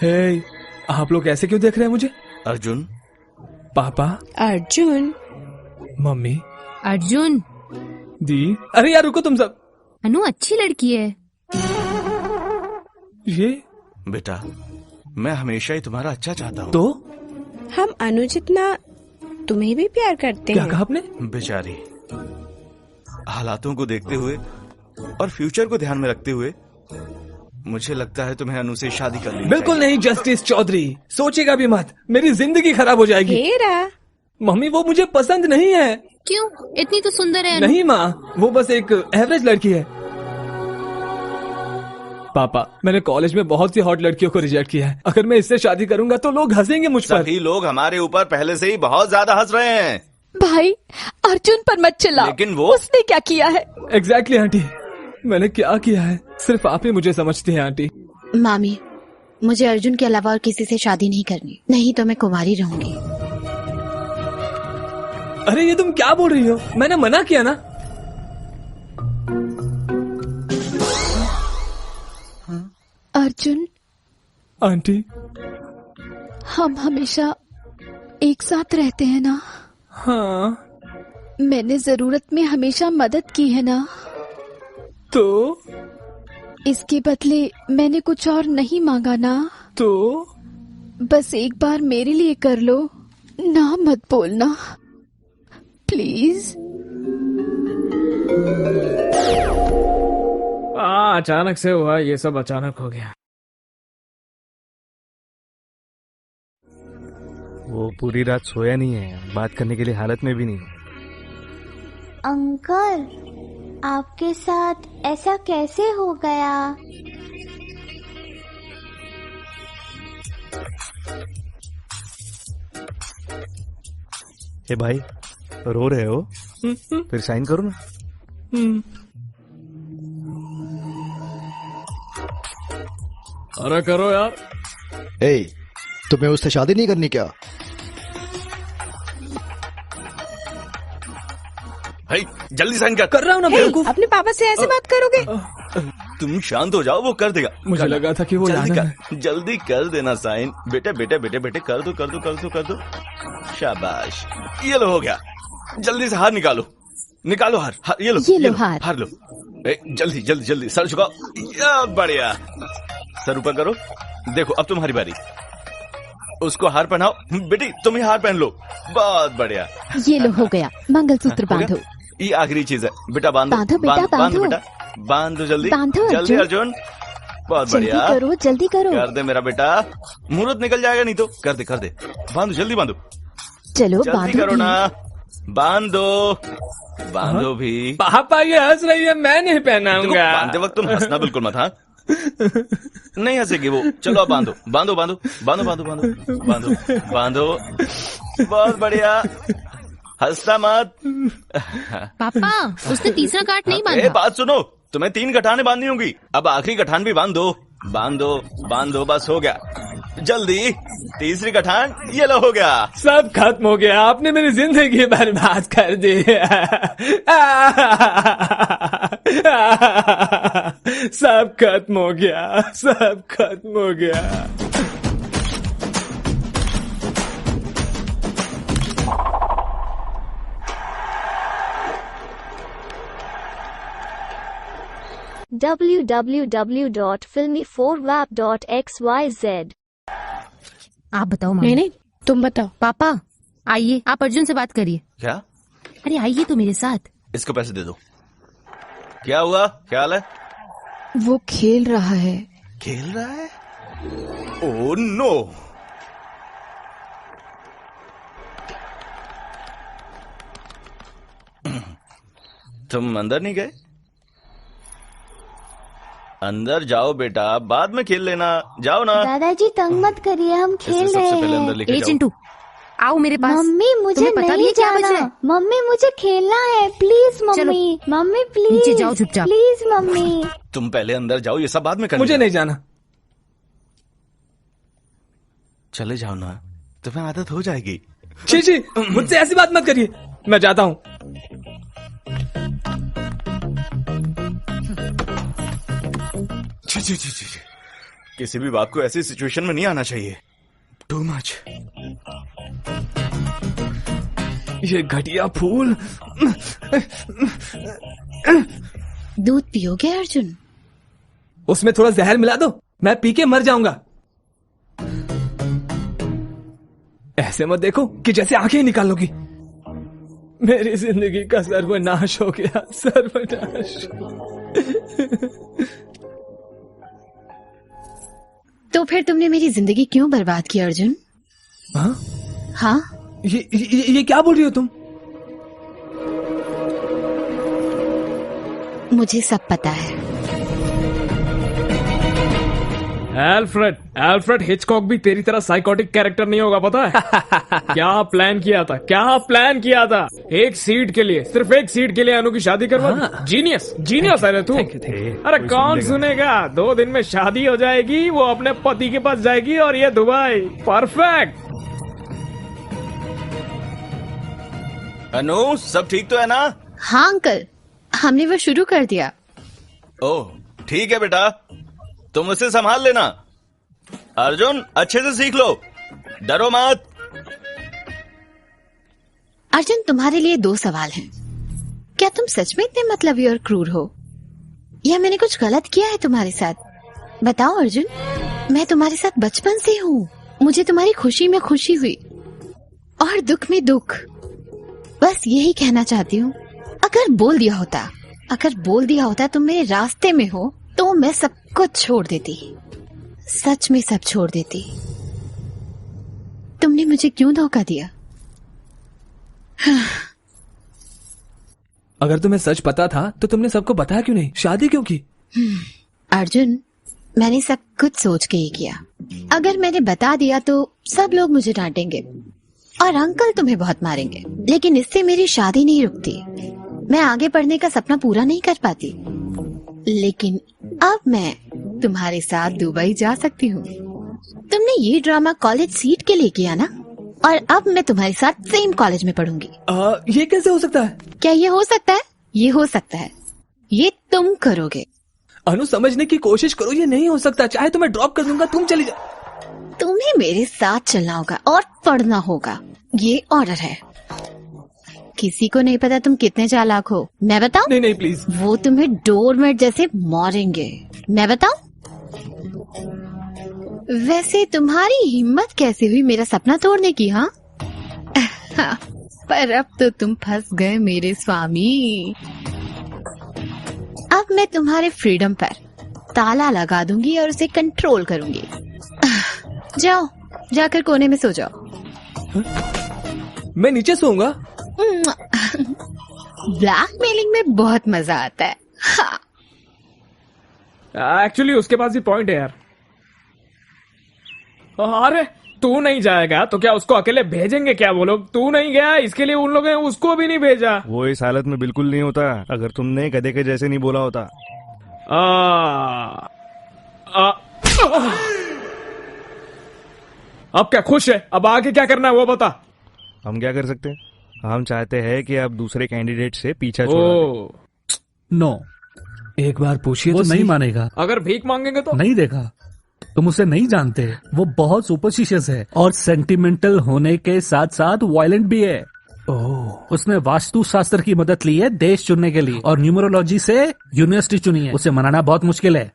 हे, आप लोग ऐसे क्यों देख रहे हैं मुझे? अर्जुन। पापा। अर्जुन। मम्मी। अर्जुन। दी। अरे यार रुको तुम सब। अनु अच्छी लड़की है। ये बेटा, मैं हमेशा ही तुम्हारा अच्छा चाहता हूँ। तो हम अनु जितना तुम्हें भी प्यार करते हैं। क्या कहा आपने? बेचारी, हालातों को देखते हुए और फ्यूचर को ध्यान में रखते हुए मुझे लगता है तुम्हें अनु से शादी कर लेनी बिल्कुल चाहिए। नहीं जस्टिस चौधरी, सोचेगा भी मत, मेरी जिंदगी खराब हो जाएगी। हेरा। मम्मी वो मुझे पसंद नहीं है। क्यों? इतनी तो सुंदर है अनु। नहीं माँ, वो बस एक एवरेज लड़की है। पापा, मैंने कॉलेज में बहुत सी हॉट लड़कियों को रिजेक्ट किया है। अगर मैं इससे शादी करूंगा तो लोग हंसेंगे मुझ पर। सभी लोग हमारे ऊपर पहले से ही बहुत ज्यादा हंस रहे हैं। भाई, अर्जुन पर मत चिल्लाओ। लेकिन वो उसने क्या किया है? एग्जैक्टली आंटी, मैंने क्या किया है सिर्फ आप ही मुझे समझती हैं आंटी। मामी, मुझे अर्जुन के अलावा और किसी से शादी नहीं करनी, नहीं तो मैं कुंवारी रहूंगी। अरे ये तुम क्या बोल रही हो? मैंने मना किया ना। अर्जुन। आंटी, हम हमेशा एक साथ रहते हैं ना? हाँ। मैंने जरूरत में हमेशा मदद की है ना? तो इसके बदले मैंने कुछ और नहीं मांगा ना? तो बस एक बार मेरे लिए कर लो ना, मत बोलना प्लीज। अचानक से हुआ, ये सब अचानक हो गया। वो पूरी रात सोया नहीं है, बात करने के लिए हालत में भी नहीं है। अंकल, आपके साथ ऐसा कैसे हो गया? ए भाई, रो रहे हो? फिर साइन करो ना। अरे करो यार। ए, तुम्हें उससे शादी नहीं करनी क्या? भाई जल्दी साइन कर रहा हूँ ना बेवकूफ। अपने पापा से ऐसे बात करोगे? तुम शांत हो जाओ, वो कर देगा। मुझे लगा था कि वो जल्दी कर देना साइन। बेटे बेटे बेटे बेटे कर दो कर दो कर दो कर दो। शाबाश, ये लो हो गया। जल्दी से हार निकालो, निकालो हार। ये लो हार लो। जल्दी जल्दी जल्दी सर झुकाओ। बढ़िया, सर ऊपर करो। देखो अब तुम्हारी बारी। उसको हार पहनाओ। बेटी तुम ही हार पहन लो। बहुत बढ़िया। ये लो हो गया, मंगलसूत्र बांधो। ये आखिरी चीज है बेटा, बांधो बांधो बेटा, बांधो जल्दी बांधो जल्दी अर्जुन। बहुत बढ़िया, जल्दी करो कर दे मेरा बेटा, मुहूर्त निकल जाएगा नहीं तो। कर दे बांधो जल्दी बांधो। चलो जल्दी करो ना, बांधो भी। पापा ये हंस रही है, मैं नहीं पहनाऊंगा। बांधते वक्त तुम हंसना बिल्कुल मत। हाँ नहीं हंसेगी वो। चलो अब बांधो बांधो बांधो बांधो बांधो बांधो बांधो बांधो। बहुत बढ़िया, हंसना मत। पापा, उसने तीसरा गांठ नहीं बांधा। बात सुनो, तुम्हें 3 गठाने बांधनी होंगी। अब आखिरी गठान भी बांध दो। बांधो बांधो, बस हो गया। जल्दी तीसरी गठान, ये लो हो गया। सब खत्म हो गया, आपने मेरी जिंदगी बर्बाद कर दी। सब खत्म हो गया, सब खत्म हो गया। www.filmy4wap.xyz। आप बताओ मम्मी। नहीं, तुम बताओ। पापा आइए, आप अर्जुन से बात करिए। क्या? अरे आइए तो मेरे साथ। इसको पैसे दे दो। क्या हुआ, क्या हाल है? वो खेल रहा है। खेल रहा है? Oh no. तुम अंदर नहीं गए? अंदर जाओ बेटा, बाद में खेल लेना। जाओ ना। दादाजी तंग मत करिए, हम खेल रहे हैं। ए चिंटू, आओ मेरे पास। मम्मी मुझे नहीं जाना। मम्मी मुझे खेलना है, प्लीज मम्मी। मम्मी प्लीज नीचे जाओ चुपचाप। Please mummy. तुम पहले अंदर जाओ, ये सब बाद में करना। मुझे नहीं जाना। चले जाओ ना, तुम्हें आदत हो जाएगी। छी मुझसे ऐसी बात मत करिए, मैं जाता हूँ। किसी भी बाप को ऐसी सिचुएशन में नहीं आना चाहिए। Too much. ये घटिया फूल। दूध पियोगे अर्जुन? उसमें थोड़ा जहर मिला दो, मैं पी के मर जाऊंगा। ऐसे मत देखो कि जैसे आंखें ही निकाल लोगी। मेरी जिंदगी का सर्वनाश हो गया, सर्वनाश। तो फिर तुमने मेरी जिंदगी क्यों बर्बाद की अर्जुन? हाँ? हाँ? ये क्या बोल रही हो तुम? मुझे सब पता है। एल्फ्रेड हिचकॉक भी तेरी तरह साइकोटिक कैरेक्टर नहीं होगा, पता है? क्या प्लान किया था? एक सीट के लिए, सिर्फ एक सीट के लिए अनु की शादी करवा। हाँ। जीनियस है रे तू। अरे कौन सुनेगा? 2 दिन में शादी हो जाएगी, वो अपने पति के पास जाएगी और ये दुबई। परफेक्ट। अनु, सब ठीक तो है ना? हाँ अंकल, हमने वो शुरू कर दिया। ओह ठीक है बेटा, तुम उसे संभाल लेना। अर्जुन अच्छे से सीख लो, डरो मत। अर्जुन, तुम्हारे लिए 2 सवाल हैं। क्या तुम सच में इतने मतलबी और क्रूर हो, या मैंने कुछ गलत किया है तुम्हारे साथ? बताओ अर्जुन। मैं तुम्हारे साथ बचपन से हूँ। मुझे तुम्हारी खुशी में खुशी हुई और दुख में दुख। बस यही कहना चाहती हूँ। अगर बोल दिया होता तुम मेरे रास्ते में हो, तो मैं सब कुछ छोड़ देती, सच में सब छोड़ देती। तुमने मुझे क्यों धोखा दिया? अगर तुम्हें सच पता था तो तुमने सबको बताया क्यों नहीं? शादी क्यों की? अर्जुन, मैंने सब कुछ सोच के ही किया। अगर मैंने बता दिया तो सब लोग मुझे डांटेंगे और अंकल तुम्हें बहुत मारेंगे, लेकिन इससे मेरी शादी नहीं रुकती। मैं आगे पढ़ने का सपना पूरा नहीं कर पाती, लेकिन अब मैं तुम्हारे साथ दुबई जा सकती हूँ। तुमने ये ड्रामा कॉलेज सीट के लिए किया ना, और अब मैं तुम्हारे साथ सेम कॉलेज में पढ़ूंगी। ये कैसे हो सकता है? क्या ये हो सकता है? ये हो सकता है। ये तुम करोगे। अनु, समझने की कोशिश करो, ये नहीं हो सकता। चाहे तो मैं ड्रॉप कर दूंगा, तुम चली जाओ। तुम्हें मेरे साथ चलना होगा और पढ़ना होगा। ये ऑर्डर है। किसी को नहीं पता तुम कितने चालाक हो। मैं बताऊं? नहीं प्लीज। वो तुम्हें डोरमेट जैसे मारेंगे। मैं बताऊं? वैसे तुम्हारी हिम्मत कैसे हुई मेरा सपना तोड़ने की? हाँ पर अब तो तुम फंस गए मेरे स्वामी। अब मैं तुम्हारे फ्रीडम पर ताला लगा दूंगी और उसे कंट्रोल करूंगी। जाओ, जाकर कोने में सो जाओ। मैं नीचे सोऊंगा। ब्लैकमेलिंग में बहुत मजा आता है। एक्चुअली उसके पास भी पॉइंट है यार। अरे तू नहीं जाएगा तो क्या उसको अकेले भेजेंगे क्या वो लोग? तू नहीं गया, इसके लिए उन लोगों ने उसको भी नहीं भेजा। वो इस हालत में बिल्कुल नहीं होता अगर तुमने गधे के जैसे नहीं बोला होता। अब क्या खुश है? अब आगे क्या करना है वो बता। हम क्या कर सकते हैं? हम चाहते हैं कि आप दूसरे कैंडिडेट से पीछा छोड़ो। नो, एक बार पूछिए वो तो नहीं मानेगा। अगर भीख मांगेंगे तो? नहीं देखा, तुम उसे नहीं जानते। वो बहुत सुपरस्टिशियस है और सेंटिमेंटल होने के साथ साथ वायलेंट भी है। उसने वास्तु शास्त्र की मदद ली है देश चुनने के लिए, और न्यूमरोलॉजी से यूनिवर्सिटी चुनी है। उसे मनाना बहुत मुश्किल है।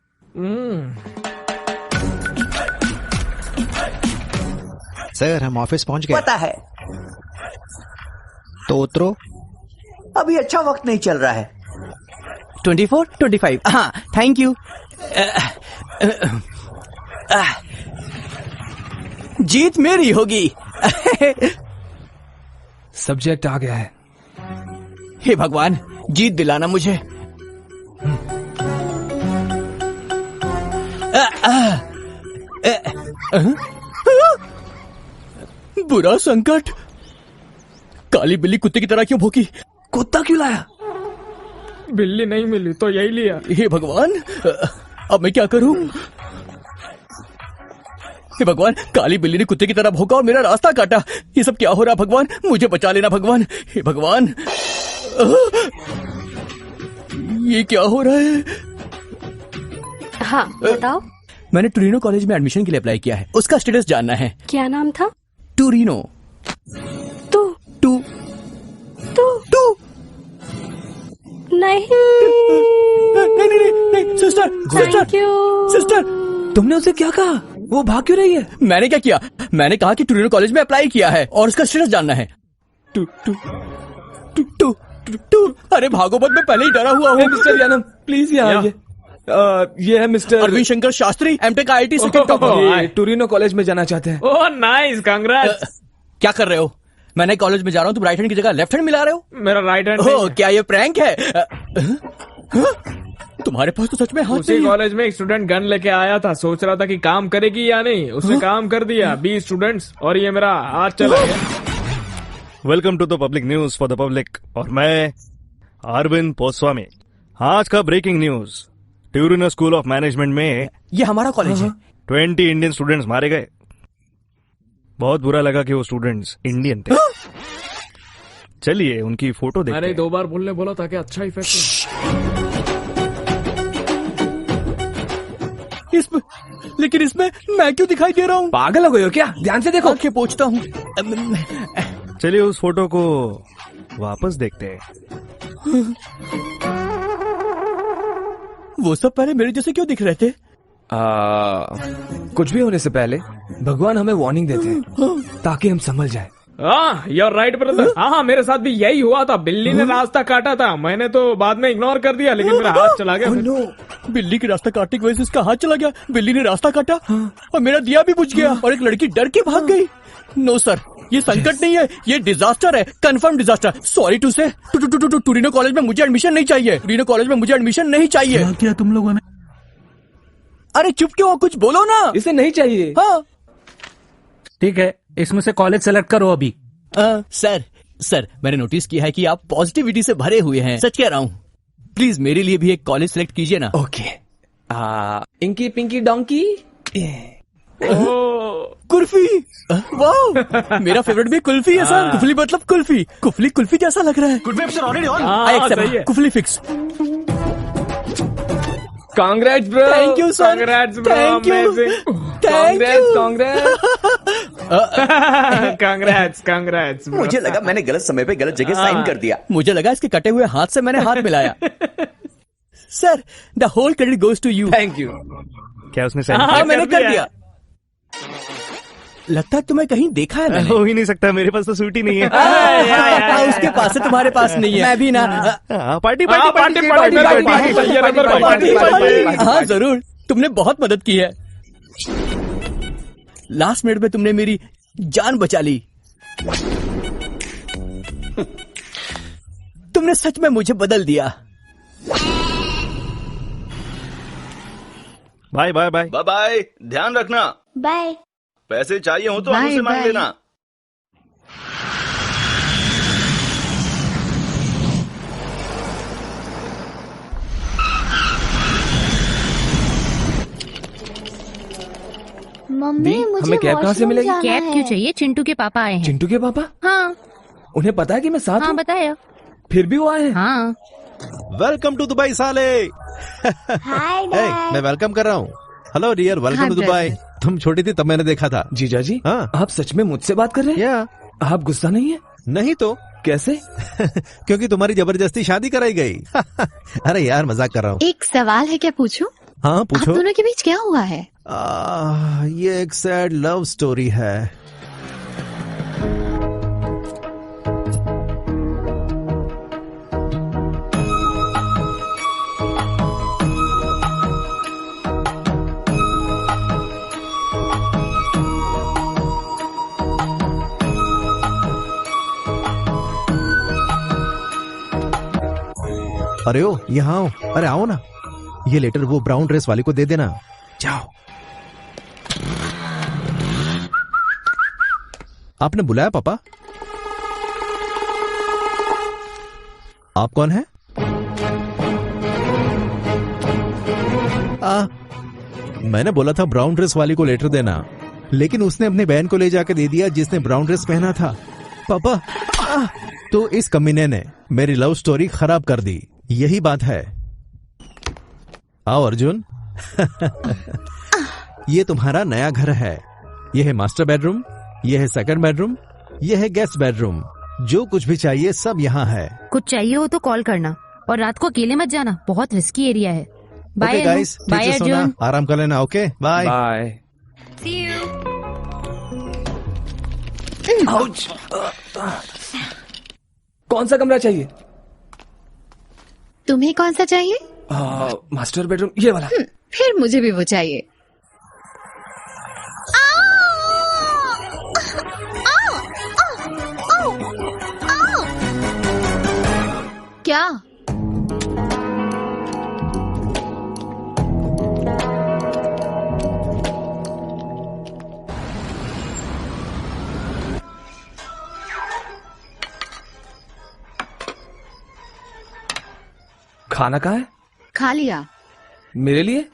सर, हम ऑफिस पहुंच गए। पता है, तो उतरो। अभी अच्छा वक्त नहीं चल रहा है। 24, 25। हाँ, थैंक यू। जीत मेरी होगी। सब्जेक्ट आ गया है। हे भगवान, जीत दिलाना मुझे। बुरा संकट। काली बिल्ली कुत्ते की तरह क्यों भौंकी? कुत्ता क्यों लाया? बिल्ली नहीं मिली तो यही लिया। हे भगवान, अब मैं क्या करूं? हे भगवान, काली बिल्ली ने कुत्ते की तरह भौंका और मेरा रास्ता काटा। ये सब क्या हो रहा? भगवान मुझे बचा लेना भगवान। हे भगवान, ये क्या हो रहा है? हाँ बताओ। मैंने टूरिनो कॉलेज में एडमिशन के लिए अप्लाई किया है, उसका स्टेटस जानना है। क्या नाम था? टूरिनो। तू टू तू टू नहीं नहीं सिस्टर सिस्टर, तुमने उसे क्या कहा? वो भाग क्यों रही है? मैंने क्या किया? मैंने कहा कि टूरिनो कॉलेज में अप्लाई किया है और उसका स्टेटस जानना है। टू टू टू टू टू अरे भागो मत, मैं पहले ही डरा हुआ हूँ। मिस्टर यानम प्लीज यहाँ आइए। ये है mister Arvind Shankar Shastri, MTech IIT second topper. ये टूरिनो कॉलेज में जाना चाहते हैं। Oh nice, congrats. क्या कर रहे हो? मैंने कॉलेज में जा रहा हूँ, तुम राइट हैंड की जगह लेफ्ट हैंड मिला रहे हो? मेरा राइट हैंड। ओह क्या ये प्रैंक है? तुम्हारे पास तो सच में हाथ उसी कॉलेज में एक स्टूडेंट गन लेके आया था, सोच रहा था कि काम करेगी या नहीं, उसने काम कर दिया। 20 स्टूडेंट्स और ये मेरा हाथ चला गया। Welcome to the public news for the public, और मैं अरविंद पोस्वामी। आज का breaking news, Turino school of management में, ये हमारा कॉलेज है, 20 इंडियन स्टूडेंट्स मारे गए। बहुत बुरा लगा कि वो स्टूडेंट्स इंडियन थे। चलिए उनकी फोटो देखते हैं। अरे 2 बार बोलने बोला था कि अच्छा इफेक्ट। लेकिन इसमें मैं क्यों दिखाई दे रहा हूँ? पागल हो गए हो क्या? ध्यान से देखो। आंखें पोंछता हूँ। चलिए उस फोटो को वापस देखते हैं। वो सब पहले मेरे जैसे क्यों दिख रहे थे? कुछ भी होने से पहले भगवान हमें वार्निंग देते हैं ताकि हम समझ जाए। You're right, brother। हाँ, मेरे साथ भी यही हुआ था। बिल्ली ने रास्ता काटा था, मैंने तो बाद में इग्नोर कर दिया, लेकिन मेरा हाथ चला गया। बिल्ली के रास्ता काटने की वजह से उसका हाथ चला गया। बिल्ली ने रास्ता काटा और मेरा दिया भी बुझ गया और एक लड़की डर के भाग गई। नो सर, ये संकट नहीं है, ये डिजास्टर है, कंफर्म डिजास्टर। सॉरी टू से, टूरिनो कॉलेज में मुझे एडमिशन नहीं चाहिए। टूरिनो कॉलेज में मुझे एडमिशन नहीं चाहिए। क्या किया तुम लोगों ने? अरे चुप क्यों, कुछ बोलो ना। इसे नहीं चाहिए। हाँ ठीक है, इसमें से कॉलेज सेलेक्ट करो अभी। सर मैंने नोटिस किया है कि आप पॉजिटिविटी से भरे हुए हैं, सच कह रहा हूँ। प्लीज मेरे लिए भी एक कॉलेज सेलेक्ट कीजिए ना। Okay. Inky pinky donkey. Kulfi. वाह, मेरा फेवरेट भी कुल्फी है सर। कुफली मतलब कुल्फी, कुफली कुल्फी जैसा लग रहा है। कुफली fix. Congrats bro. Thank you sir. Congrats bro. Thank you. Congrats. मुझे लगा मैंने गलत समय पे गलत जगह साइन कर दिया। मुझे लगा इसके कटे हुए हाथ से मैंने हाथ मिलाया। Sir the whole credit goes to you. Thank you. क्या उसने साइन? हाँ मैंने कर दिया। लगता है तुम्हें कहीं देखा है मैंने। हो ही नहीं सकता, मेरे पास तो सूट ही नहीं है। उसके पास है, तुम्हारे पास नहीं है। मैं भी ना। पार्टी हाँ जरूर, तुमने बहुत मदद की है। लास्ट मिनट में तुमने मेरी जान बचा ली। तुमने सच में मुझे बदल दिया। Bye bye bye bye bye. ध्यान रखना। बाय। पैसे चाहिए हो तो हमसे मांग लेना। मम्मी मुझे हमें कैब कहाँ से मिलेगी? कैब क्यों चाहिए? चिंटू के पापा आए हैं। चिंटू के पापा? हाँ। उन्हें पता है कि मैं साथ हाँ हूँ? बताया। फिर भी वो आए हैं? हाँ। वेलकम टू दुबई साले। हाय मैं वेलकम कर रहा हूँ। Hello dear, welcome to Dubai. तुम छोटी थी तब मैंने देखा था। जीजा जी, हाँ आप सच में मुझसे बात कर रहे हैं? आप गुस्सा नहीं है? नहीं तो कैसे? क्योंकि तुम्हारी जबरदस्ती शादी कराई गई। अरे यार मजाक कर रहा हूँ। एक सवाल है, क्या पूछूं? हाँ पूछो। आप दोनों के बीच क्या हुआ है? ये एक सैड लव स्टोरी है। अरे ओ यहाँ आओ। अरे आओ ना, ये लेटर वो ब्राउन ड्रेस वाली को दे देना। जाओ। आपने बुलाया पापा? आप कौन है? मैंने बोला था ब्राउन ड्रेस वाली को लेटर देना, लेकिन उसने अपनी बहन को ले जाके दे दिया जिसने ब्राउन ड्रेस पहना था। पापा तो इस कमीने ने मेरी लव स्टोरी खराब कर दी, यही बात है। आओ अर्जुन। ये तुम्हारा नया घर है। ये है मास्टर बेडरूम, ये है सेकंड बेडरूम, ये है गेस्ट बेडरूम। जो कुछ भी चाहिए सब यहाँ है। कुछ चाहिए हो तो कॉल करना, और रात को अकेले मत जाना, बहुत रिस्की एरिया है। बाय गाइस, बाय अर्जुन, आराम कर लेना। Okay bye bye. See you. कौन सा कमरा चाहिए? तुम्हें कौन सा चाहिए? मास्टर बेडरूम, ये वाला। फिर मुझे भी वो चाहिए। क्या? खाना कहाँ है? खा लिया। मेरे लिए?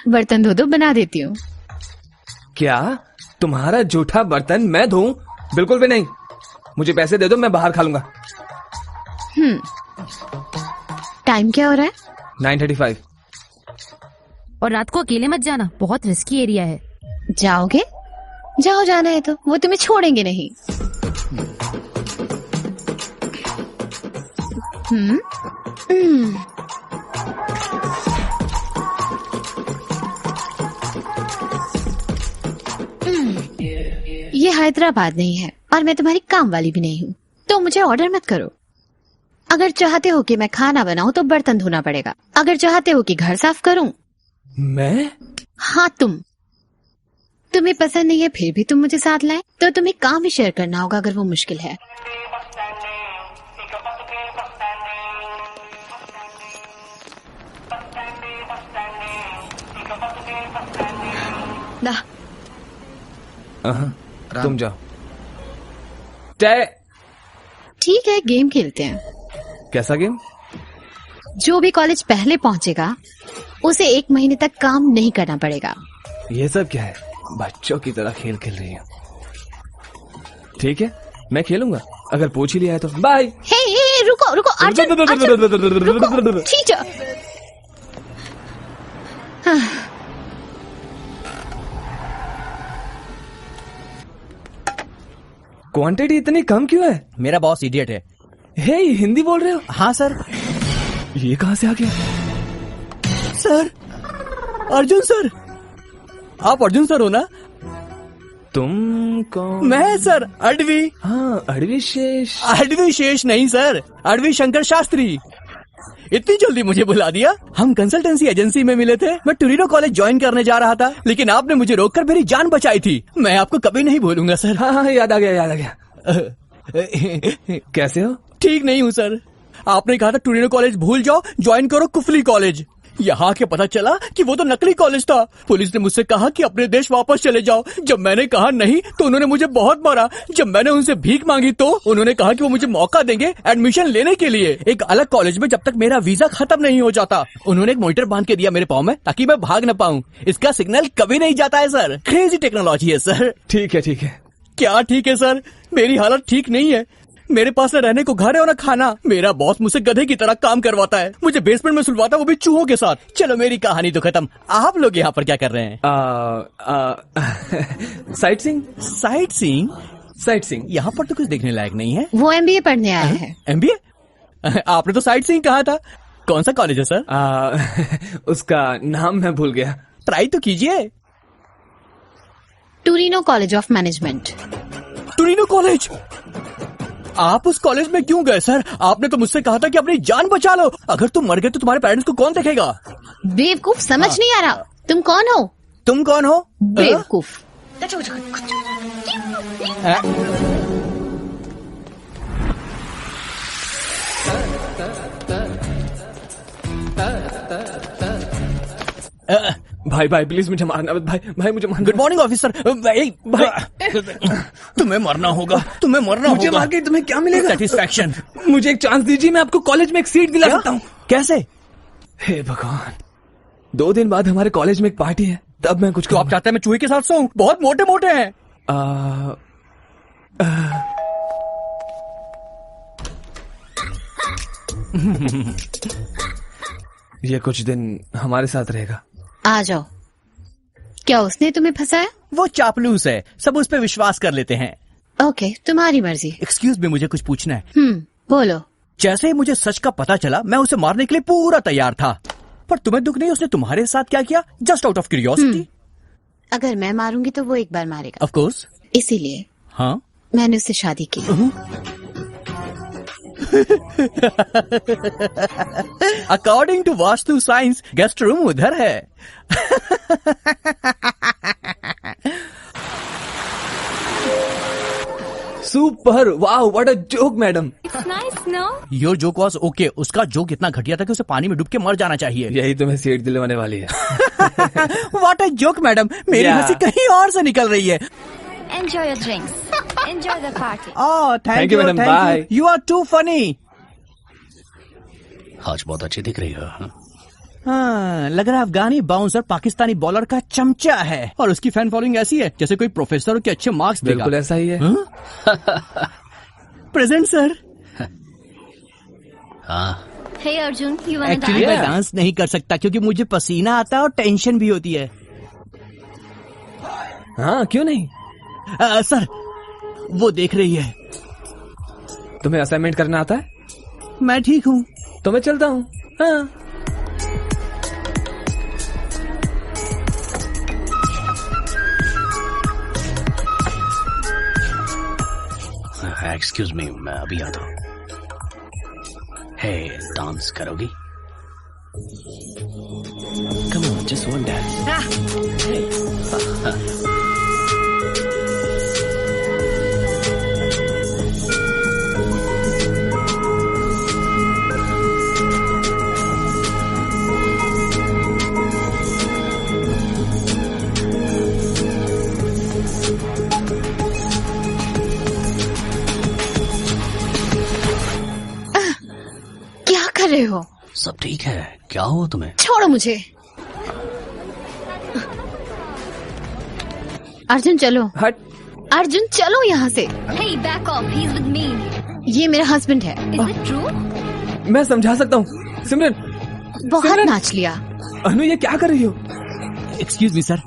बर्तन धो दो, बना देती हूँ। क्या तुम्हारा जूठा बर्तन मैं धोऊं? बिल्कुल भी नहीं। मुझे पैसे दे दो, मैं बाहर खा लूंगा। टाइम क्या हो रहा है? 9:35। और रात को अकेले मत जाना, बहुत रिस्की एरिया है। जाओगे? जाओ, जाना है तो वो तुम्हें छोड़ेंगे नहीं। ये हैदराबाद नहीं है और मैं तुम्हारी काम वाली भी नहीं हूँ, तो मुझे ऑर्डर मत करो। अगर चाहते हो कि मैं खाना बनाऊं तो बर्तन धोना पड़ेगा। अगर चाहते हो कि घर साफ करूं। मैं? हाँ तुम्हें पसंद नहीं है फिर भी तुम मुझे साथ लाए, तो तुम्हें काम ही शेयर करना होगा अगर वो मुश्किल है। ला। तुम जाओ। चाय। ठीक है, गेम खेलते हैं। कैसा गेम? जो भी कॉलेज पहले पहुंचेगा उसे 1 महीने तक काम नहीं करना पड़ेगा। ये सब क्या है? बच्चों की तरह खेल खेल रही है। ठीक है, मैं खेलूंगा। अगर पूछ ही लिया है तो बाय। हे, रुको रुको अर्जुन, रुको, ठीक है। क्वांटिटी इतनी कम क्यों है? मेरा बॉस इडियट है। हे, हिंदी बोल रहे हो? हाँ सर। ये कहाँ से आ गया? सर, अर्जुन सर, आप अर्जुन सर हो ना? तुम कौन? मैं सर, अडवी। हाँ, अडवी शेष। अडवी शेष नहीं सर, अडवी शंकर शास्त्री। इतनी जल्दी मुझे बुला दिया? हम कंसल्टेंसी एजेंसी में मिले थे। मैं टोरिनो कॉलेज ज्वाइन करने जा रहा था, लेकिन आपने मुझे रोककर मेरी जान बचाई थी। मैं आपको कभी नहीं भूलूंगा सर। हाँ, याद आ गया। कैसे हो? ठीक नहीं हूँ सर। आपने कहा था टोरिनो कॉलेज भूल जाओ, ज्वाइन करो कुफली कॉलेज। यहाँ के पता चला कि वो तो नकली कॉलेज था। पुलिस ने मुझसे कहा कि अपने देश वापस चले जाओ। जब मैंने कहा नहीं तो उन्होंने मुझे बहुत मारा। जब मैंने उनसे भीख मांगी तो उन्होंने कहा कि वो मुझे मौका देंगे एडमिशन लेने के लिए एक अलग कॉलेज में, जब तक मेरा वीजा खत्म नहीं हो जाता। उन्होंने एक मॉनिटर बांध के दिया मेरे पाँव में ताकि मैं भाग न पाऊँ। इसका सिग्नल कभी नहीं जाता है सर। क्रेजी टेक्नोलॉजी है सर। ठीक है। क्या ठीक है सर? मेरी हालत ठीक नहीं है। मेरे पास न रहने को घर है और न खाना। मेरा बॉस मुझसे गधे की तरह काम करवाता है, मुझे बेसमेंट में सुलवाता है, वो भी चूहों के साथ। चलो मेरी कहानी तो खत्म। आप लोग यहाँ पर क्या कर रहे हैं? Sight seeing. यहाँ पर तो कुछ देखने लायक नहीं है। वो MBA पढ़ने आए हैं। MBA? आपने तो साइट सीइंग कहा था। कौन सा कॉलेज है सर? उसका नाम मैं भूल गया। ट्राई तो कीजिए। Torino college of management. Torino college? आप उस कॉलेज में क्यों गए सर? आपने तो मुझसे कहा था कि अपनी जान बचा लो। अगर तुम मर गए तो तुम्हारे पेरेंट्स को कौन देखेगा? बेवकूफ, समझ नहीं आ रहा। तुम कौन हो? बेवकूफ। भाई प्लीज मुझे मारना मत। भाई मुझे मारना। Good morning officer. भाई तुम्हें मरना होगा। मुझे मार के तुम्हें क्या मिलेगा? सेटिस्फैक्शन। मुझे एक चांस दीजिए, मैं आपको कॉलेज में एक सीट दिला सकता हूँ। कैसे? हे भगवान, 2 दिन बाद हमारे कॉलेज में एक पार्टी है, तब मैं कुछ। तो आप चाहते हैं मैं चूहे के साथ सोऊं? बहुत मोटे मोटे हैं। ये कुछ दिन हमारे साथ रहेगा। आ जाओ। क्या उसने तुम्हें फंसाया? वो चापलूस है, सब उस पर विश्वास कर लेते हैं। ओके, तुम्हारी मर्जी। एक्सक्यूज मी, मुझे कुछ पूछना है। बोलो। जैसे ही मुझे सच का पता चला, मैं उसे मारने के लिए पूरा तैयार था, पर तुम्हें दुख नहीं उसने तुम्हारे साथ क्या किया? Just out of curiosity. अगर मैं मारूंगी तो वो एक बार मारेगा। Of course. इसीलिए हाँ, मैंने उससे शादी की। According to vastu science, guest room उधर है। Super, wow, what a joke madam. Your joke was okay. उसका जोक इतना घटिया था कि उसे पानी में डूब के मर जाना चाहिए। यही तुम्हें सीट दिलवाने वाली है। व्हाट अ जोक मैडम, मेरी हंसी कहीं और से निकल रही है। Enjoy your drinks. Enjoy the party. Oh, thank you, madam. thank Bye. you. You are too funny. आज बहुत अच्छी दिख रही हो। हाँ, लग रहा है अफगानी बाउंसर पाकिस्तानी बॉलर का चमचा है और उसकी फैन फॉलोइंग ऐसी है जैसे कोई प्रोफेसर के अच्छे मार्क्स देगा। बिल्कुल ऐसा ही है। Present sir. हाँ। Hey Arjun, you wanna actually dance? मैं डांस नहीं कर सकता क्योंकि मुझे पसीना आता है और टेंशन भी होती है। हाँ, क्यों नहीं? सर, वो देख रही है। तुम्हें असाइनमेंट करना आता है? मैं ठीक हूँ, तो मैं चलता हूँ। हाँ। एक्सक्यूज मी, मैं अभी आता हूँ। हे, डांस करोगी? Come on, just one dance. क्या कर रहे हो? सब ठीक है, क्या हुआ तुम्हें? छोड़ो मुझे। अर्जुन चलो। हट। अर्जुन चलो यहाँ से। Hey, back off. He's with me. ये मेरा हस्बैंड है। Is it true? मैं समझा सकता हूँ। सिमरन, बहुत नाच लिया। अनु, ये क्या कर रही हो? Excuse me sir.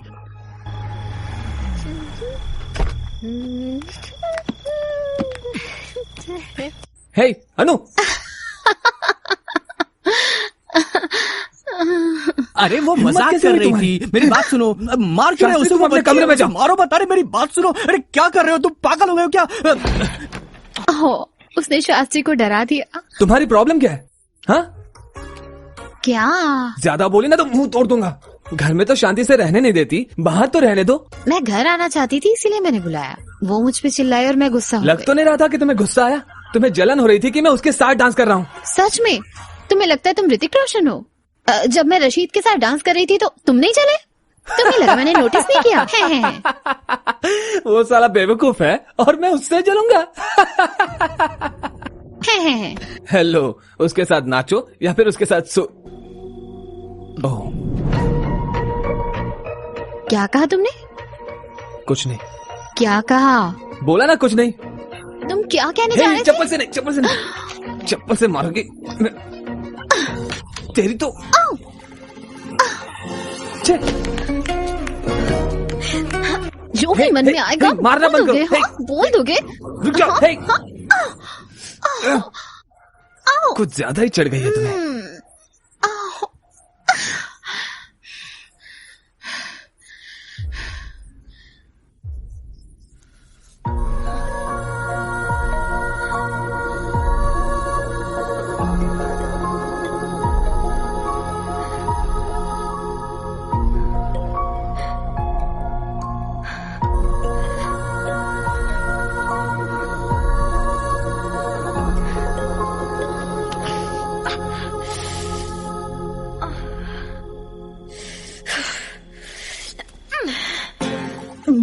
Hey, Anu. अरे वो मजाक कर रही थी। मेरी बात सुनो। मार क्यों रहे हो उसे? तुम अपने कमरे में जाओ। मारो मत। अरे मेरी बात सुनो। अरे क्या कर रहे हो तुम? पागल हो गए हो क्या? उसने शास्त्री को डरा दिया। तुम्हारी प्रॉब्लम क्या है? हाँ, क्या? ज्यादा बोली ना तो मुंह तोड़ दूंगा। घर में तो शांति से रहने नहीं देती, बाहर तो रहने दो। मैं घर आना चाहती थी इसीलिए मैंने बुलाया। वो मुझ पे चिल्लाई और मैं गुस्सा हो लग तो नहीं रहा था कि तुम्हें गुस्सा आया। तुम्हें जलन हो रही थी कि मैं उसके साथ डांस कर रहा हूँ। सच में? तुम्हें लगता है तुम ऋतिक रोशन हो? जब मैं रशीद के साथ डांस कर रही थी तो तुम नहीं चले? तुम्हें लगा मैंने नोटिस नहीं किया? वो साला बेवकूफ है और मैं उससे जलूंगा। हेलो, उसके साथ नाचो या फिर उसके साथ सो। ओह, क्या कहा तुमने? कुछ नहीं। क्या कहा? बोला ना कुछ नहीं। तुम क्या कहने जा रहे थे? चप्पल से नहीं, चप्पल से नहीं, चप्पल से मारोगी तेरी तो। जो भी मन में आएगा मारना बंद करो। बोल दोगे? रुक जाओ। कुछ ज्यादा ही चढ़ गई है तुम्हें।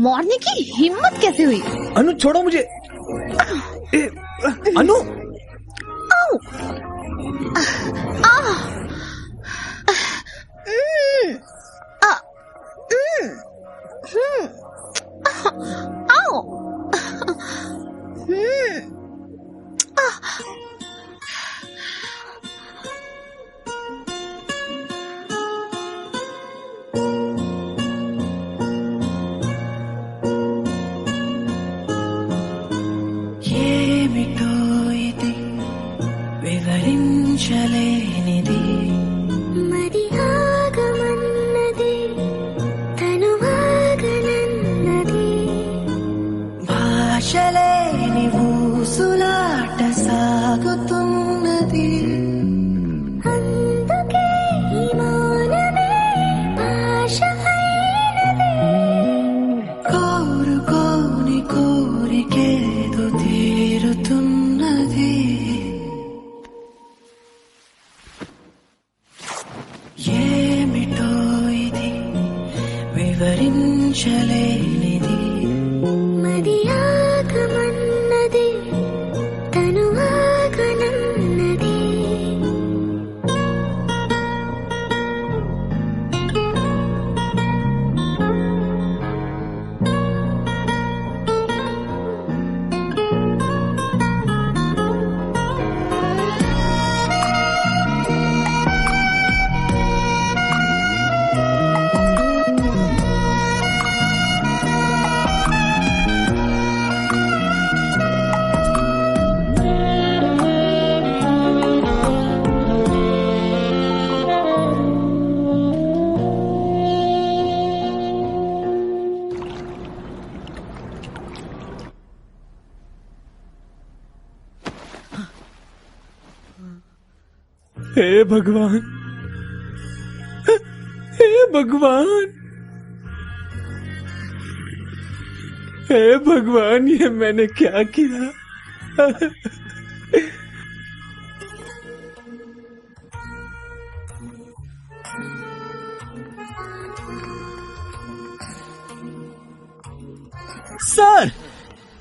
मारने की हिम्मत कैसे हुई? अनु, छोड़ो मुझे। अनु, వివరించలేనిది మరి ఆగమన్నది తనువాగనన్నది భాషలేని ఊసులాట సాగుతున్నది అందుకే ఈ మౌనమే భాష అయినది కోరుకోని కోరికేదో తీరుతున్నది ఏమిటో ఇది వివరించలేనిది మరి ఆగమన్నది తనువాగనన్నది हे भगवान, हे भगवान, हे भगवान, ये मैंने क्या किया? सर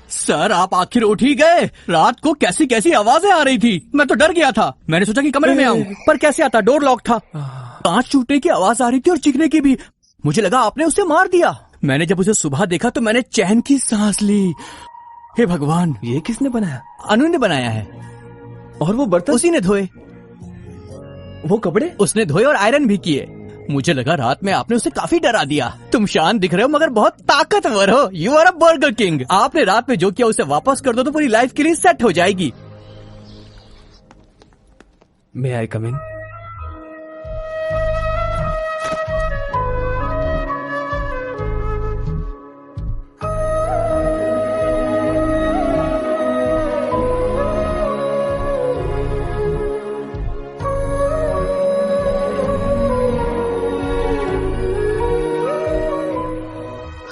सर आप आखिर उठ ही गए। रात को कैसी कैसी आवाजें आ रही थी, मैं तो डर गया था। मैंने सोचा कि कमरे में आऊं, पर कैसे आता, डोर लॉक था। कांच टूटने की आवाज आ रही थी और चीखने की भी। मुझे लगा आपने उसे मार दिया। मैंने जब उसे सुबह देखा तो मैंने चैन की सांस ली। हे भगवान, ये किसने बनाया? अनु ने बनाया है। और वो बर्तन उसी ने धोए। वो कपड़े उसने धोए और आयरन भी किए। मुझे लगा रात में आपने उसे काफी डरा दिया। तुम शांत दिख रहे हो मगर बहुत ताकतवर हो। You are a Burger King. आपने रात में जो किया उसे वापस कर दो तो पूरी लाइफ के लिए सेट हो जाएगी। मे आई कम इन?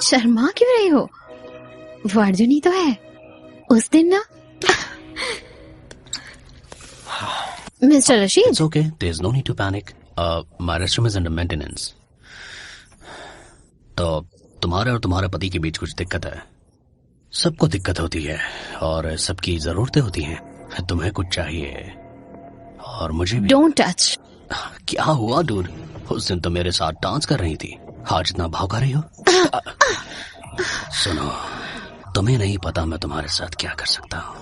शर्मा क्यों रही हो? वो अर्जुन ही तो है। उस दिन ना mister Rashid. It's okay. There's no need to panic. My restroom is under maintenance. तो तुम्हारे और तुम्हारे पति के बीच कुछ दिक्कत है। सबको दिक्कत होती है और सबकी जरूरतें होती हैं। तुम्हें कुछ चाहिए और मुझे भी। Don't touch. क्या हुआ डूड? उस दिन तो मेरे साथ डांस कर रही थी, आज इतना भाव कर रही हो। सुनो, तुम्हें नहीं पता मैं तुम्हारे साथ क्या कर सकता हूँ।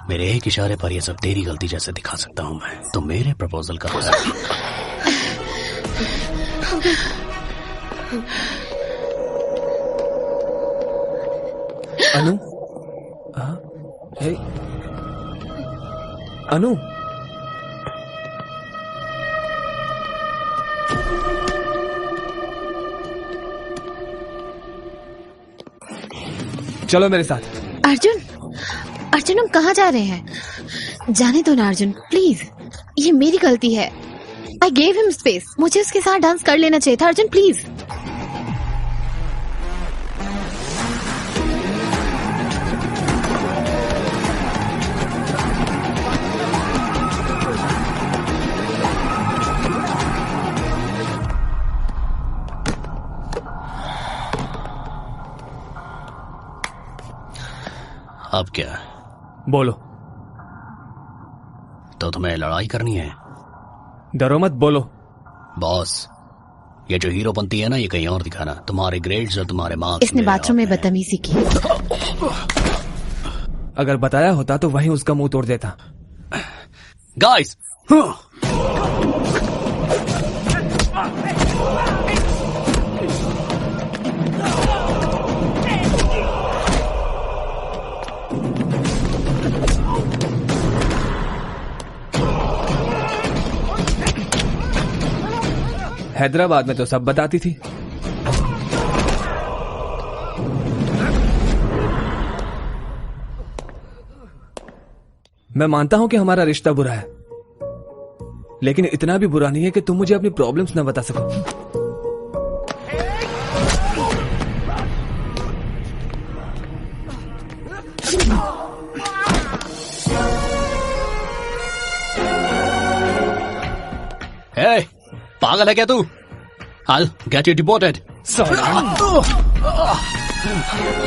मेरे एक इशारे पर ये सब तेरी गलती जैसे दिखा सकता हूँ मैं। तो मेरे प्रपोजल का अनु, हे, अनु, चलो मेरे साथ। अर्जुन, अर्जुन हम कहाँ जा रहे हैं? जाने दो ना अर्जुन, प्लीज। ये मेरी गलती है। I gave him space. मुझे उसके साथ डांस कर लेना चाहिए था। अर्जुन प्लीज। अब क्या? बोलो। तो तुम्हें लड़ाई करनी है? डरो मत, बोलो। बॉस, ये जो हीरोपंती है ना, ये कहीं और दिखाना। तुम्हारे ग्रेड्स और तुम्हारे मार्क्स। इसने बाथरूम में बदतमीजी की। अगर बताया होता तो वहीं उसका मुंह तोड़ देता। गाइस, हैदराबाद में तो सब बताती थी। मैं मानता हूं कि हमारा रिश्ता बुरा है, लेकिन इतना भी बुरा नहीं है कि तुम मुझे अपनी प्रॉब्लम्स न बता सको। Hey, पागल है क्या तू? I'll get you deported.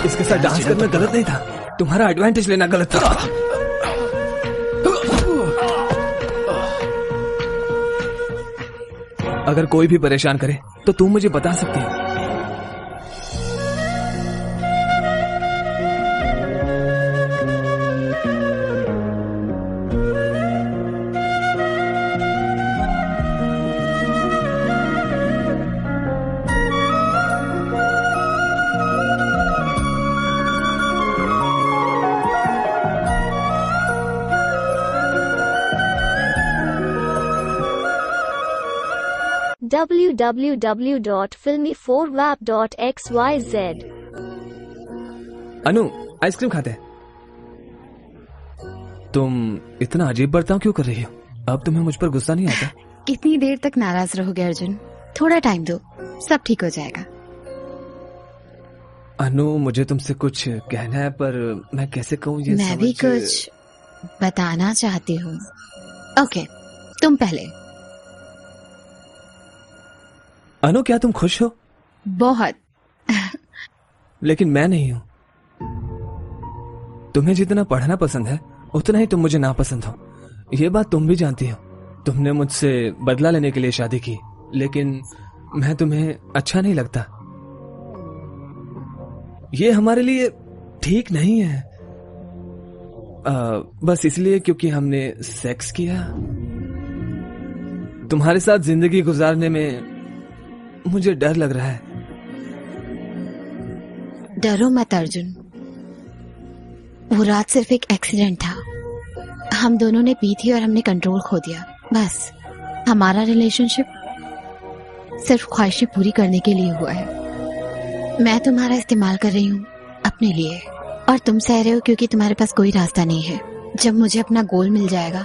इसके साथ डांस करना गलत नहीं था, तुम्हारा एडवांटेज लेना गलत था। अगर कोई भी परेशान करे तो तुम मुझे बता सकती हो। www.filmy4wap.xyz। अनु, आइसक्रीम खाते हैं। तुम इतना अजीब बर्ताव क्यों कर रही हो? अब तुम्हें मुझ पर गुस्सा नहीं आता? कितनी देर तक नाराज रहोगे अर्जुन? थोड़ा टाइम दो, सब ठीक हो जाएगा। अनु, मुझे तुमसे कुछ कहना है, पर मैं कैसे कहूँ ये मैं भी कुछ बताना चाहती हूँ। ओके, तुम पहले। अनु, क्या तुम खुश हो? बहुत। लेकिन मैं नहीं हूं। तुम्हें जितना पढ़ना पसंद है उतना ही तुम मुझे नापसंद हो। ये बात तुम भी जानती हो। तुमने मुझसे बदला लेने के लिए शादी की, लेकिन मैं तुम्हें अच्छा नहीं लगता। ये हमारे लिए ठीक नहीं है। बस इसलिए क्योंकि हमने सेक्स किया। तुम्हारे साथ जिंदगी गुजारने में मुझे डर लग रहा है। डरो मत अर्जुन, वो रात सिर्फ एक एक्सीडेंट था। हम दोनों ने पी थी और हमने कंट्रोल खो दिया। बस हमारा रिलेशनशिप सिर्फ ख्वाहिशें पूरी करने के लिए हुआ है। मैं तुम्हारा इस्तेमाल कर रही हूँ अपने लिए, और तुम सह रहे हो क्योंकि तुम्हारे पास कोई रास्ता नहीं है। जब मुझे अपना गोल मिल जाएगा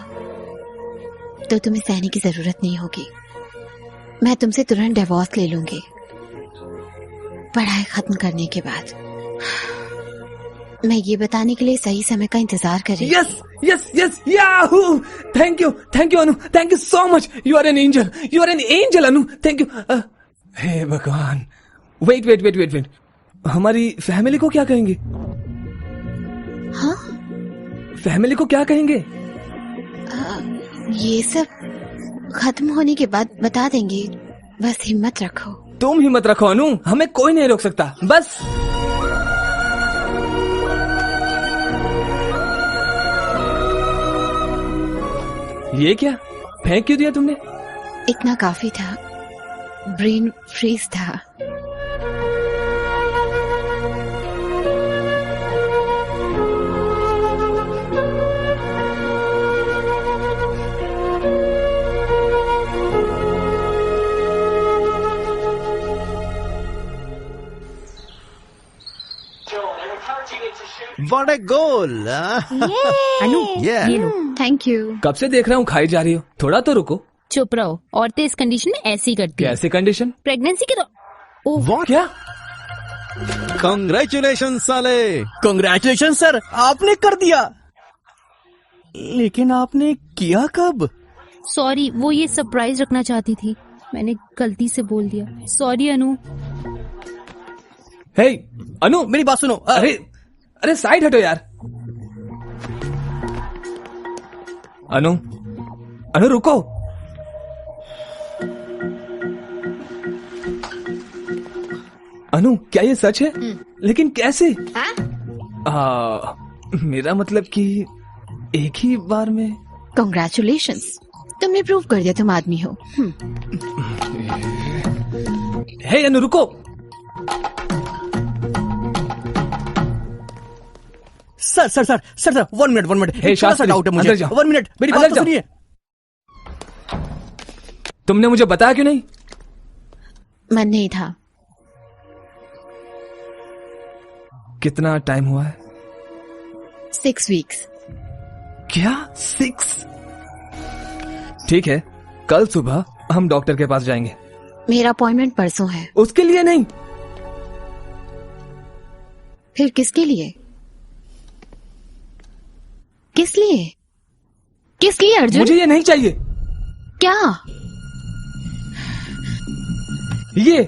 तो तुम्हें सहने की जरूरत नहीं होगी। मैं तुमसे तुरंत डिवोर्स ले लूंगी, पढ़ाई खत्म करने के बाद। मैं ये बताने के लिए सही समय का इंतजार कर रही हूँ। Yes yes yes, yahoo! Thank you Anu, thank you so much. You are an angel, you are an angel Anu, thank you. हे भगवान, wait wait wait wait wait, हमारी फैमिली को क्या कहेंगे? हाँ, फैमिली को क्या कहेंगे? ये सब खत्म होने के बाद बता देंगे। बस हिम्मत रखो। तुम हिम्मत रखो अनु, हमें कोई नहीं रोक सकता। बस ये क्या फेंक क्यों दिया तुमने? इतना काफी था, ब्रेन फ्रीज था। What a goal! अनु, ये लो। Thank you. कब से देख रहा हूँ खाई जा रही हो, थोड़ा तो रुको। चुप रहो, औरतें इस कंडीशन में ऐसे ही करती हैं। कैसे कंडीशन? प्रेगनेंसी के तो What? क्या? Congratulations साले! Congratulations सर, आपने कर दिया। लेकिन आपने किया कब? सॉरी, वो ये सरप्राइज रखना चाहती थी, मैंने गलती से बोल दिया। सॉरी अनु। हे अनु, मेरी बात सुनो। अरे अरे साइड हटो यार। अनु अनु रुको। अनु, क्या ये सच है? लेकिन कैसे? मेरा मतलब कि एक ही बार में। Congratulations, तुमने प्रूव कर दिया तुम आदमी हो। हे अनु रुको। Sir sir sir sir sir, 1 minute. Hey Shastri, doubt है मुझे। अंदर जाओ। 1 मिनट, मेरी बात तो सुनिए। तुमने मुझे बताया क्यों नहीं? मन नहीं था। कितना टाइम हुआ है? 6 वीक्स। क्या 6? ठीक है, कल सुबह हम डॉक्टर के पास जाएंगे। मेरा अपॉइंटमेंट परसों है। उसके लिए नहीं। फिर किसके लिए? किस लिए? किस लिए अर्जुन? मुझे ये नहीं चाहिए। क्या? ये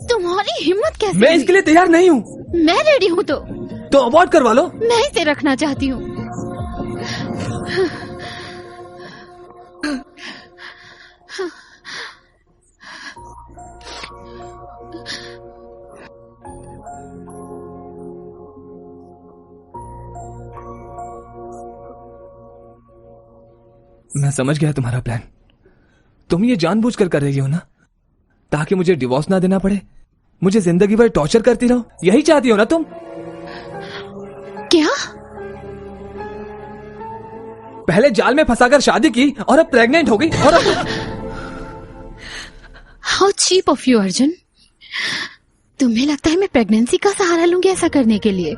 तुम्हारी हिम्मत कैसे? मैं इसके लिए तैयार नहीं हूँ। मैं रेडी हूँ तो अबॉर्ट करवा लो। मैं इसे रखना चाहती हूँ। मैं समझ गया तुम्हारा प्लान। तुम ये जानबूझकर कर रही हो ना, ताकि मुझे डिवोर्स ना देना पड़े, मुझे जिंदगी भर टॉर्चर करती रहो। यही चाहती हो ना तुम? क्या? पहले जाल में फंसाकर शादी की और अब प्रेग्नेंट हो गई और अब... how cheap of you Arjun. तुम्हें लगता है मैं प्रेगनेंसी का सहारा लूंगी ऐसा करने के लिए?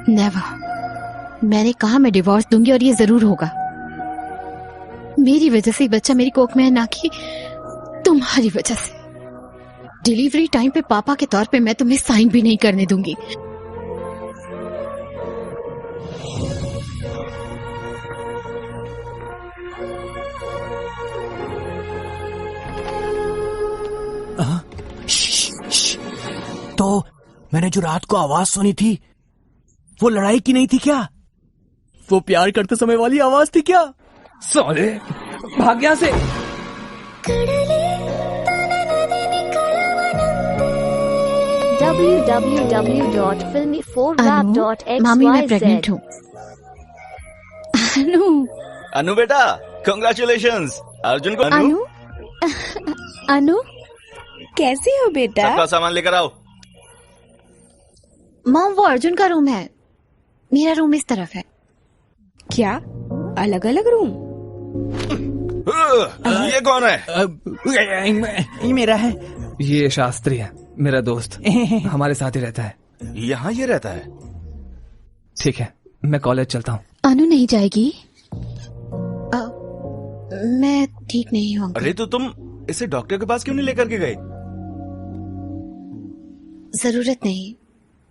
नेवर। मैंने कहा मैं डिवोर्स दूंगी और ये जरूर होगा। मेरी वजह से बच्चा मेरी कोख में है, ना कि तुम्हारी वजह से। डिलीवरी टाइम पे पापा के तौर पे मैं तुम्हें साइन भी नहीं करने दूंगी। तो मैंने जो रात को आवाज सुनी थी वो लड़ाई की नहीं थी क्या? वो प्यार करते समय वाली आवाज थी क्या? साले भाग यहाँ से। www.filmy4rap.xyz मामी मैं प्रेग्नेंट हूँ। अनु बेटा, कांग्रेचुलेशंस। अर्जुन को अनु अनु कैसी हो बेटा? सबका सामान लेकर आओ। मॉम वो अर्जुन का रूम है, मेरा रूम इस तरफ है। क्या अलग अलग रूम? ये कौन है? ये मेरा है। ये शास्त्री है, मेरा दोस्त। हमारे साथ ही रहता है। यहाँ ये रहता है? ठीक है, मैं कॉलेज चलता हूँ। अनु नहीं जाएगी? मैं ठीक नहीं हूँ। अरे तो तुम इसे डॉक्टर के पास क्यों नहीं लेकर के गए? जरूरत नहीं,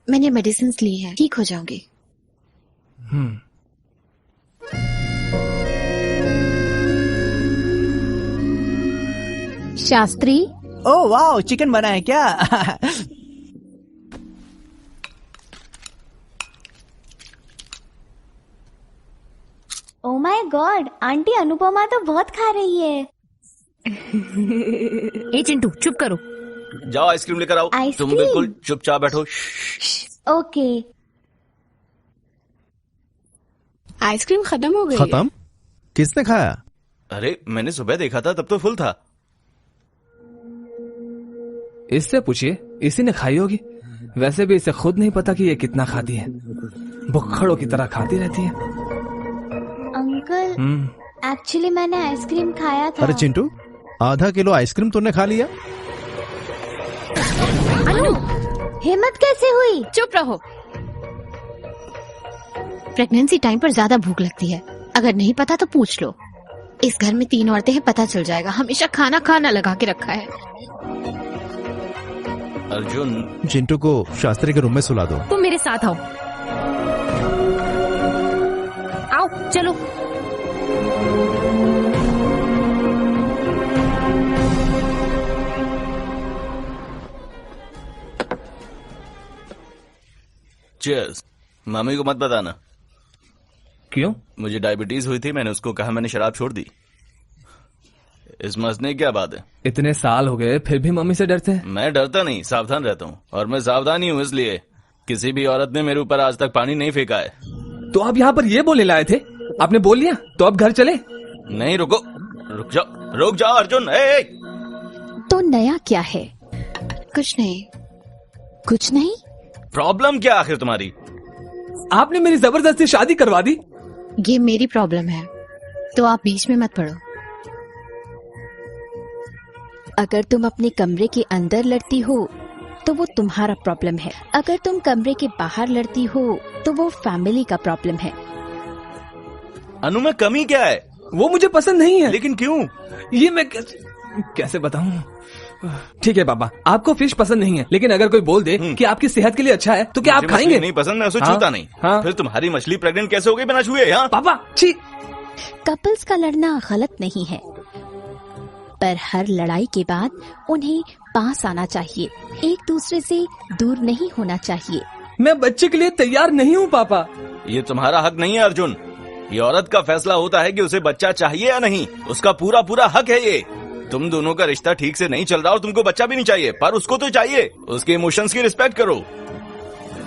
मैंने मेडिसिन ली है, ठीक हो जाऊंगी। शास्त्री। ओह वाह, चिकन बना है क्या? Oh my God, aunty Anupama तो बहुत खा रही है। ए चिंटू चुप करो। जाओ आइसक्रीम लेकर आओ। तुम बिल्कुल चुपचाप बैठो। ओके। आइसक्रीम खत्म हो गई। खत्म? किसने खाया? अरे मैंने सुबह देखा था, तब तो फुल था। इससे पूछिए, इसी ने खाई होगी। वैसे भी इसे खुद नहीं पता कि ये कितना खाती है, भुक्खड़ों की तरह खाती रहती है। अंकल एक्चुअली मैंने आइसक्रीम खाया था। अरे चिंटू, आधा किलो आइसक्रीम तूने खा लिया? अनु, हिम्मत कैसे हुई? चुप रहो। प्रेगनेंसी टाइम पर ज्यादा भूख लगती है, अगर नहीं पता तो पूछ लो। इस घर में 3 औरतें हैं, पता चल जाएगा। हमेशा खाना खाना लगा के रखा है। अर्जुन, चिंटू को शास्त्री के रूम में सुला दो। तुम मेरे साथ आओ। आओ चलो। चीयर्स। मम्मी को मत बताना। क्यों? मुझे डायबिटीज हुई थी, मैंने उसको कहा मैंने शराब छोड़ दी। इस मसने क्या बात है? इतने साल हो गए फिर भी मम्मी से डरते हैं? मैं डरता नहीं, सावधान रहता हूँ। और मैं सावधान ही हूँ, इसलिए किसी भी औरत ने मेरे ऊपर आज तक पानी नहीं फेंका है। तो आप यहाँ पर ये बोलने लाए थे? आपने बोल लिया तो अब घर चले? नहीं, रुको, रुक जाओ अर्जुन। ए! तो नया क्या है? कुछ नहीं। कुछ नहीं? प्रॉब्लम क्या आखिर तुम्हारी? आपने मेरी जबरदस्ती शादी करवा दी। ये मेरी प्रॉब्लम है, तो आप बीच में मत पड़ो। अगर तुम अपने कमरे के अंदर लड़ती हो तो वो तुम्हारा प्रॉब्लम है, अगर तुम कमरे के बाहर लड़ती हो तो वो फैमिली का प्रॉब्लम है। अनु में कमी क्या है? वो मुझे पसंद नहीं है। लेकिन क्यों? ये मैं कैसे बताऊं? ठीक है पापा, आपको फिश पसंद नहीं है, लेकिन अगर कोई बोल दे कि आपकी सेहत के लिए अच्छा है तो क्या आप खाएंगे? नहीं पसंद, मैं उसे छूता नहीं। फिर तुम्हारी मछली प्रेग्नेंट कैसे हो गई बिना छुए? पापा छी। कपल्स का लड़ना गलत नहीं है, पर हर लड़ाई के बाद उन्हें पास आना चाहिए, एक दूसरे से दूर नहीं होना चाहिए। मैं बच्चे के लिए तैयार नहीं हूँ पापा। ये तुम्हारा हक नहीं है अर्जुन, ये औरत का फैसला होता है कि उसे बच्चा चाहिए या नहीं, उसका पूरा पूरा हक है ये। तुम दोनों का रिश्ता ठीक से नहीं चल रहा और तुमको बच्चा भी नहीं चाहिए, पर उसको तो चाहिए। उसके इमोशंस की रिस्पेक्ट करो।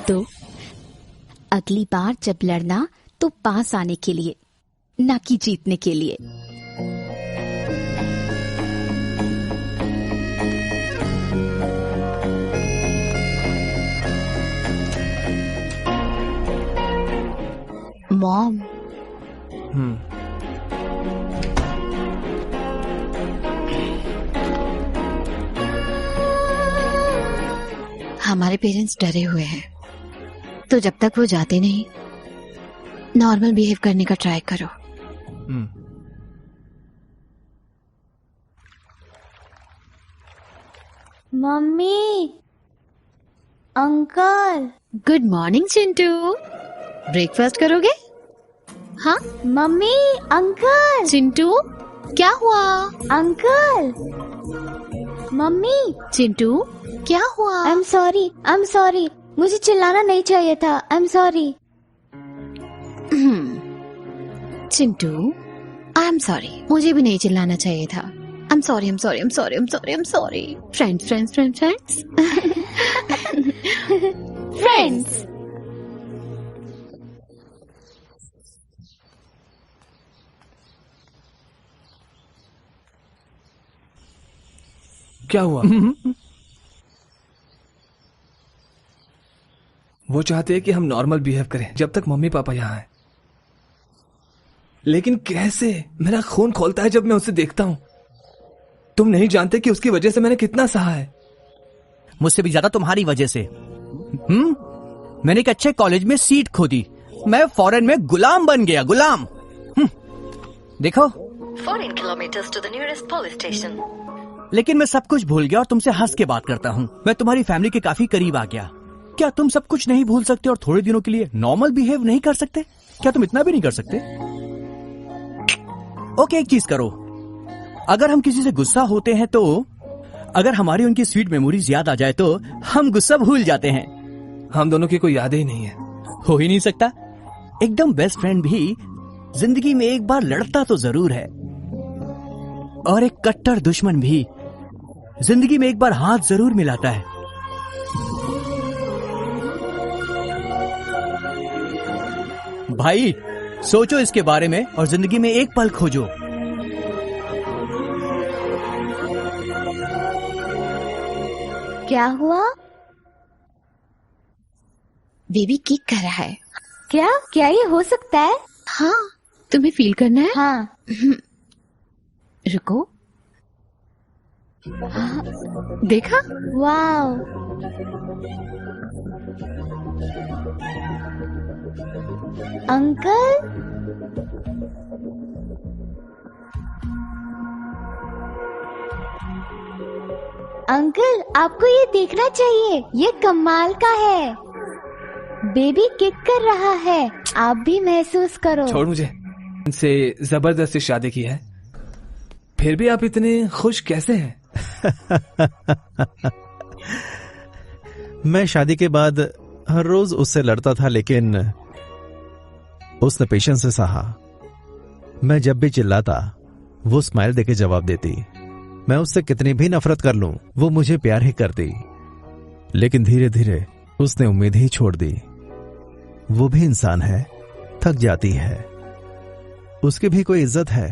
तो अगली बार जब लड़ना तो पास आने के लिए, ना कि जीतने के लिए। मॉम, हमारे पेरेंट्स डरे हुए हैं, तो जब तक वो जाते नहीं, नॉर्मल बिहेव करने का ट्राई करो। Mummy, uncle. Good morning Chintu, breakfast करोगे? हाँ मम्मी, अंकल। चिंटू क्या हुआ? Uncle, mummy. चिंटू क्या हुआ? आई एम सॉरी, मुझे चिल्लाना नहीं चाहिए था। I am sorry. Chintu, I am sorry, मुझे भी नहीं चिल्लाना चाहिए था। I am sorry, I am sorry, I am sorry, I am sorry, I am sorry. Friends friends friends friends friends. क्या हुआ? वो चाहते हैं कि हम नॉर्मल बिहेव करें जब तक मम्मी पापा यहाँ हैं। लेकिन कैसे? मेरा खून खोलता है जब मैं उसे देखता हूं। तुम नहीं जानते कि उसकी वजह से मैंने कितना सहा है। मुझसे भी ज्यादा तुम्हारी वजह से। मैंने एक अच्छे कॉलेज में सीट खो दी, मैं फॉरेन में गुलाम बन गया, गुलाम। देखो 14 kilometers to the nearest police station. लेकिन मैं सब कुछ भूल गया और तुमसे हंस के बात करता हूँ। मैं तुम्हारी फैमिली के काफी करीब आ गया। क्या तुम सब कुछ नहीं भूल सकते और थोड़े दिनों के लिए नॉर्मल बिहेव नहीं कर सकते? क्या तुम इतना भी नहीं कर सकते? ओके, एक चीज करो, अगर हम किसी से गुस्सा होते हैं तो अगर हमारी उनकी स्वीट मेमोरीज याद आ जाए तो हम गुस्सा भूल जाते हैं। हम दोनों की कोई यादें ही नहीं है। हो ही नहीं सकता। एकदम बेस्ट फ्रेंड भी जिंदगी में एक बार लड़ता तो जरूर है, और एक कट्टर दुश्मन भी जिंदगी में एक बार हाथ जरूर मिलाता है। भाई सोचो इसके बारे में और जिंदगी में एक पल खोजो। क्या हुआ? बेबी किक कर रहा है। क्या ये हो सकता है? हाँ, तुम्हें फील करना है? हाँ। रुको। हाँ, देखा? वाव। अंकल, अंकल आपको ये देखना चाहिए, ये कमाल का है। बेबी किक कर रहा है, आप भी महसूस करो। छोड़ मुझे। इनसे जबरदस्ती शादी की है, फिर भी आप इतने खुश कैसे हैं? मैं शादी के बाद हर रोज उससे लड़ता था, लेकिन उसने पेशेंस से सहा। मैं जब भी चिल्लाता वो स्माइल देके जवाब देती। मैं उससे कितनी भी नफरत कर लूं वो मुझे प्यार ही करती। लेकिन धीरे धीरे उसने उम्मीद ही छोड़ दी। वो भी इंसान है, थक जाती है, उसकी भी कोई इज्जत है,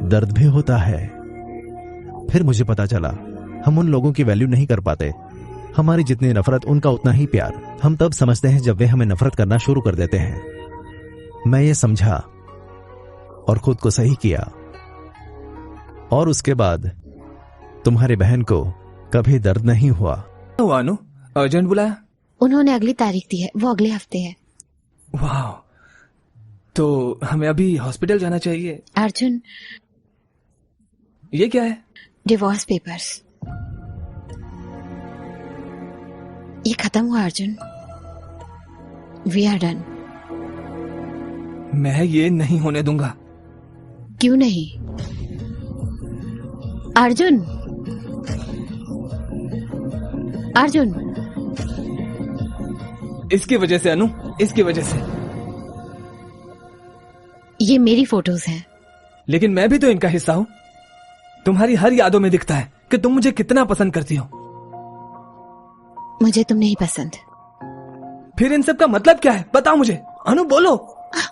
दर्द भी होता है। फिर मुझे पता चला हम उन लोगों की वैल्यू नहीं कर पाते। हमारी जितनी नफरत उनका उतना ही प्यार। हम तब समझते हैं जब वे हमें नफरत करना शुरू कर देते हैं। मैं ये समझा और खुद को सही किया, और उसके बाद तुम्हारी बहन को कभी दर्द नहीं हुआ। अनु अर्जेंट बुलाया? उन्होंने अगली तारीख दी है, वो अगले हफ्ते है। वाह, तो हमें अभी हॉस्पिटल जाना चाहिए। अर्जुन, ये क्या है? Divorce papers. ये खत्म हुआ अर्जुन, वी आर डन। मैं ये नहीं होने दूंगा। क्यों नहीं अर्जुन? अर्जुन, इसकी वजह से अनु, इसकी वजह से। ये मेरी फोटोज हैं। लेकिन मैं भी तो इनका हिस्सा हूं। तुम्हारी हर यादों में दिखता है कि तुम मुझे कितना पसंद करती हो। मुझे तुम नहीं पसंद। फिर इन सब का मतलब क्या है? बताओ मुझे। अनु बोलो।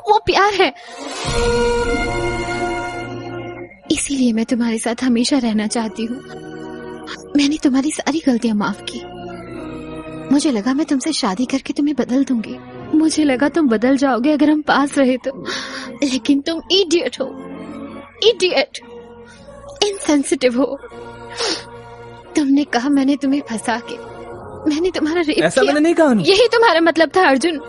वो प्यार है, इसीलिए मैं तुम्हारे साथ हमेशा रहना चाहती हूँ। मैंने तुम्हारी सारी गलतियां माफ की। मुझे लगा मैं तुमसे शादी करके तुम्हें बदल दूंगी। मुझे लगा तुम बदल जाओगे अगर हम पास रहे तो, लेकिन तुम इडियट हो, इडियट, इनसेंसिटिव हो। तुमने कहा मैंने तुम्हें फंसा के, मैंने तुम्हारा रेप ऐसा किया। मैंने नहीं कहा। यही तुम्हारा मतलब था अर्जुन।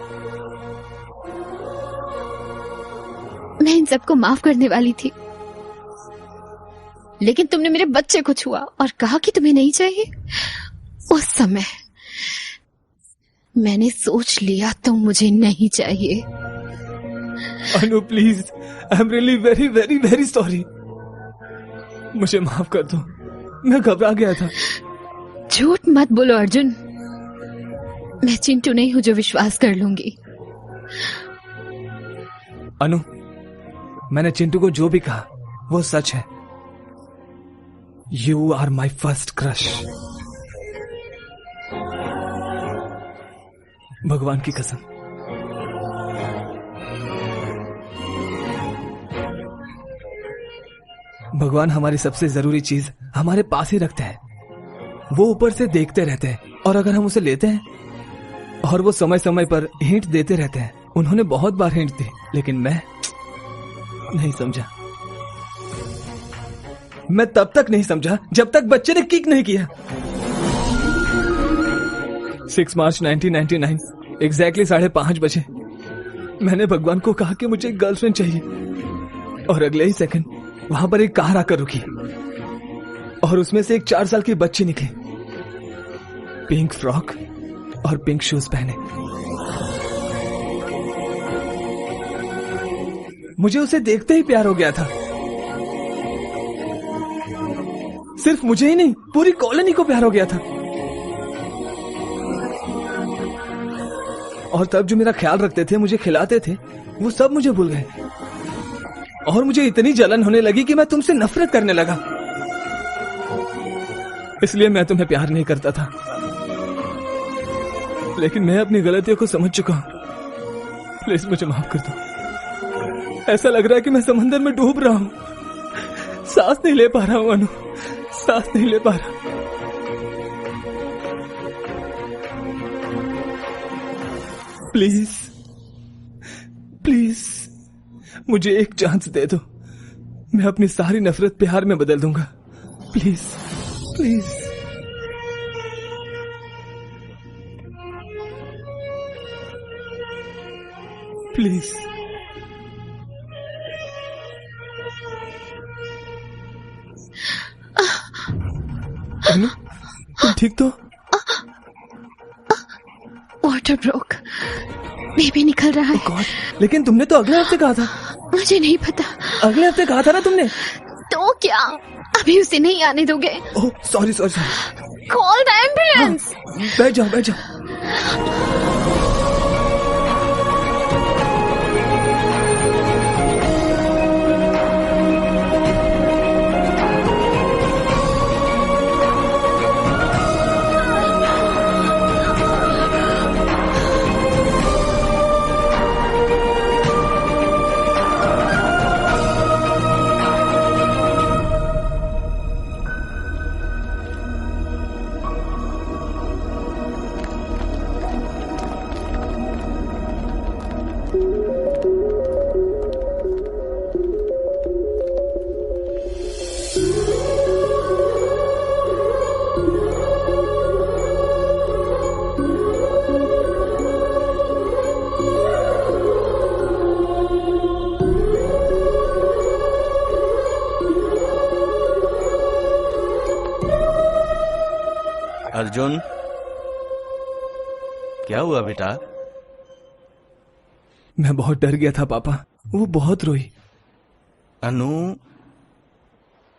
मैं इन सबको माफ करने वाली थी, लेकिन तुमने मेरे बच्चे को छुआ और कहा कि तुम्हें नहीं चाहिए। उस समय मैंने सोच लिया तुम मुझे नहीं चाहिए। Anu please, I am really very very very sorry. मुझे माफ कर दो, मैं घबरा गया था। झूठ मत बोलो अर्जुन, मैं चिंटू नहीं हूं जो विश्वास कर लूंगी। अनु, मैंने चिंटू को जो भी कहा वो सच है। You are my first crush. भगवान की कसम। भगवान हमारी सबसे जरूरी चीज हमारे पास ही रखते हैं। वो ऊपर से देखते रहते हैं और अगर हम उसे लेते हैं, और वो समय समय पर हिंट देते रहते हैं। उन्होंने बहुत बार हिंट दी, लेकिन मैं नहीं समझा। मैं तब तक नहीं समझा जब तक बच्चे ने किक नहीं किया। 6 मार्च 1999 एग्जैक्टली 5:30 बजे मैंने भगवान को कहा कि मुझे एक गर्लफ्रेंड चाहिए, और अगले ही सेकंड वहां पर एक कार आकर रुकी और उसमें से एक 4 साल की बच्ची निकली, पिंक फ्रॉक और पिंक शूज पहने। मुझे उसे देखते ही प्यार हो गया था। सिर्फ मुझे ही नहीं, पूरी कॉलोनी को प्यार हो गया था। और तब जो मेरा ख्याल रखते थे, मुझे खिलाते थे, वो सब मुझे भूल गए। और मुझे इतनी जलन होने लगी कि मैं तुमसे नफरत करने लगा। इसलिए मैं तुम्हें प्यार नहीं करता था। लेकिन मैं अपनी गलतियों को समझ चुका हूं। प्लीज मुझे माफ कर दो। ऐसा लग रहा है कि मैं समंदर में डूब रहा हूं। सांस नहीं ले पा रहा हूं अनु, सांस नहीं ले पा रहा। प्लीज प्लीज मुझे एक चांस दे दो। मैं अपनी सारी नफरत प्यार में बदल दूंगा। Please please. प्लीज। अनु, तुम ठीक तो? वाटर ब्रोक, बेबी निकल रहा है। गॉड, लेकिन तुमने तो अगले हफ्ते कहा था। मुझे नहीं पता। अगले हफ्ते कहा था ना तुमने। तो क्या अभी उसे नहीं आने दोगे? Oh sorry sorry sorry. Call the ambulance. बैठ जाओ बैठ जाओ। अर्जुन, क्या हुआ बेटा? मैं बहुत डर गया था पापा, वो बहुत रोई। अनु,